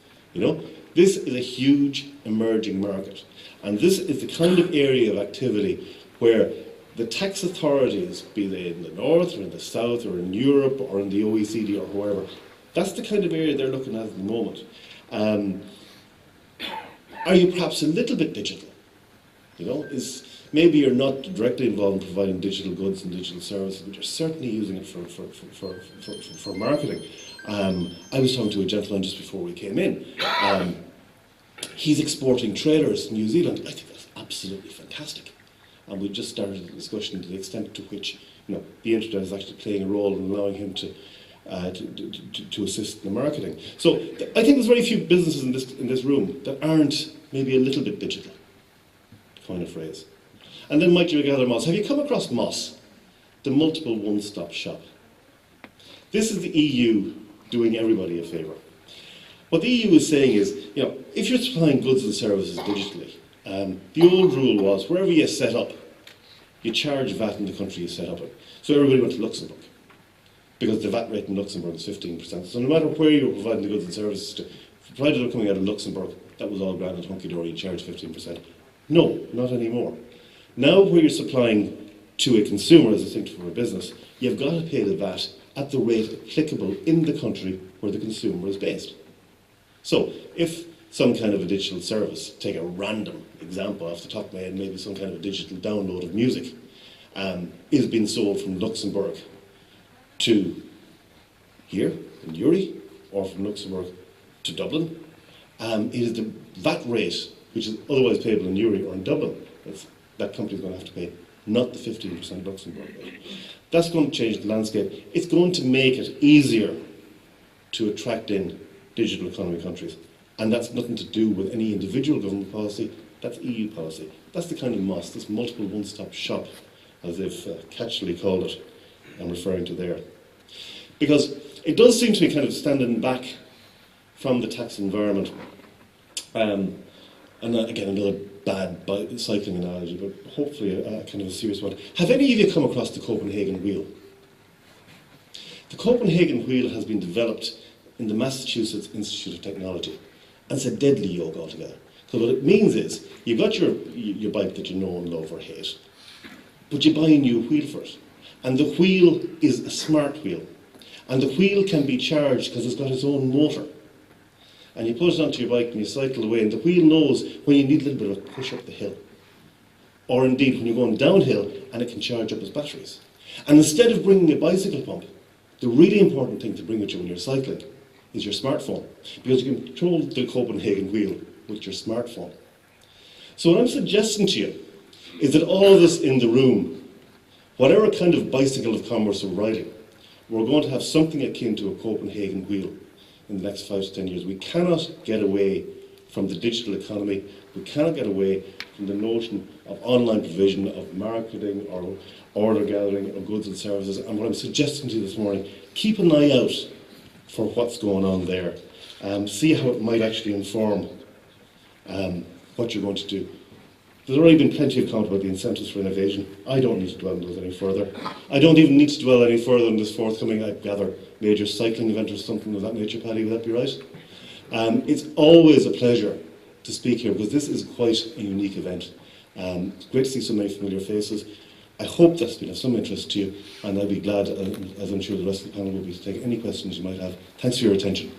This is a huge emerging market. And this is the kind of area of activity where the tax authorities, be they in the north or in the south or in Europe or in the OECD or wherever, that's the kind of area they're looking at the moment. Are you perhaps a little bit digital? You know, maybe you're not directly involved in providing digital goods and digital services, but you're certainly using it for marketing. I was talking to a gentleman just before we came in. He's exporting trailers to New Zealand. I think that's absolutely fantastic. And we've just started a discussion to the extent to which, you know, the internet is actually playing a role in allowing him to assist in the marketing. So I think there's very few businesses in this room that aren't maybe a little bit digital, to coin a phrase. And then might you gather Moss. Have you come across Moss, the multiple one-stop shop? This is the EU doing everybody a favour. What the EU is saying is, you know, if you're supplying goods and services digitally, the old rule was wherever you set up, you charge VAT in the country you set up in. So everybody went to Luxembourg, because the VAT rate in Luxembourg is 15%. So no matter where you were providing the goods and services to, provided they were coming out of Luxembourg, that was all grand and hunky-dory, you charged 15%. No, not anymore. Now where you're supplying to a consumer as a thing for a business, you've got to pay the VAT at the rate applicable in the country where the consumer is based. So if some kind of a digital service, take a random example off the top of my head, maybe some kind of a digital download of music, is being sold from Luxembourg to here in Uri, or from Luxembourg to Dublin, it is the VAT rate, which is otherwise payable in Uri or in Dublin, that company is going to have to pay, not the 15% Luxembourg rate. That's going to change the landscape. It's going to make it easier to attract in digital economy countries. And that's nothing to do with any individual government policy, that's EU policy. That's the kind of MOS, this multiple one-stop shop, as they've catchily called it, I'm referring to there. Because it does seem to be kind of standing back from the tax environment. And again, another bad cycling analogy, but hopefully a kind of a serious one. Have any of you come across the Copenhagen wheel? The Copenhagen wheel has been developed in the Massachusetts Institute of Technology. And it's a deadly yoke altogether. So what it means is, you've got your bike that you know and love or hate, but you buy a new wheel for it. And the wheel is a smart wheel. And the wheel can be charged because it's got its own motor. And you put it onto your bike and you cycle away, and the wheel knows when you need a little bit of a push up the hill. Or indeed when you're going downhill, and it can charge up its batteries. And instead of bringing a bicycle pump, the really important thing to bring with you when you're cycling is your smartphone. Because you can control the Copenhagen wheel with your smartphone. So what I'm suggesting to you is that all of us in the room, whatever kind of bicycle of commerce we're riding, we're going to have something akin to a Copenhagen wheel in the next 5 to 10 years. We cannot get away from the digital economy. We cannot get away from the notion of online provision, of marketing or order gathering of goods and services. And what I'm suggesting to you this morning, keep an eye out for what's going on there. See how it might actually inform what you're going to do. There's already been plenty of comment about the incentives for innovation. I don't need to dwell on those any further. I don't even need to dwell any further on this forthcoming, I gather, major cycling event or something of that nature, Paddy, would that be right? It's always a pleasure to speak here because this is quite a unique event. It's great to see so many familiar faces. I hope that's been of some interest to you, and I'll be glad, as I'm sure the rest of the panel will be, to take any questions you might have. Thanks for your attention.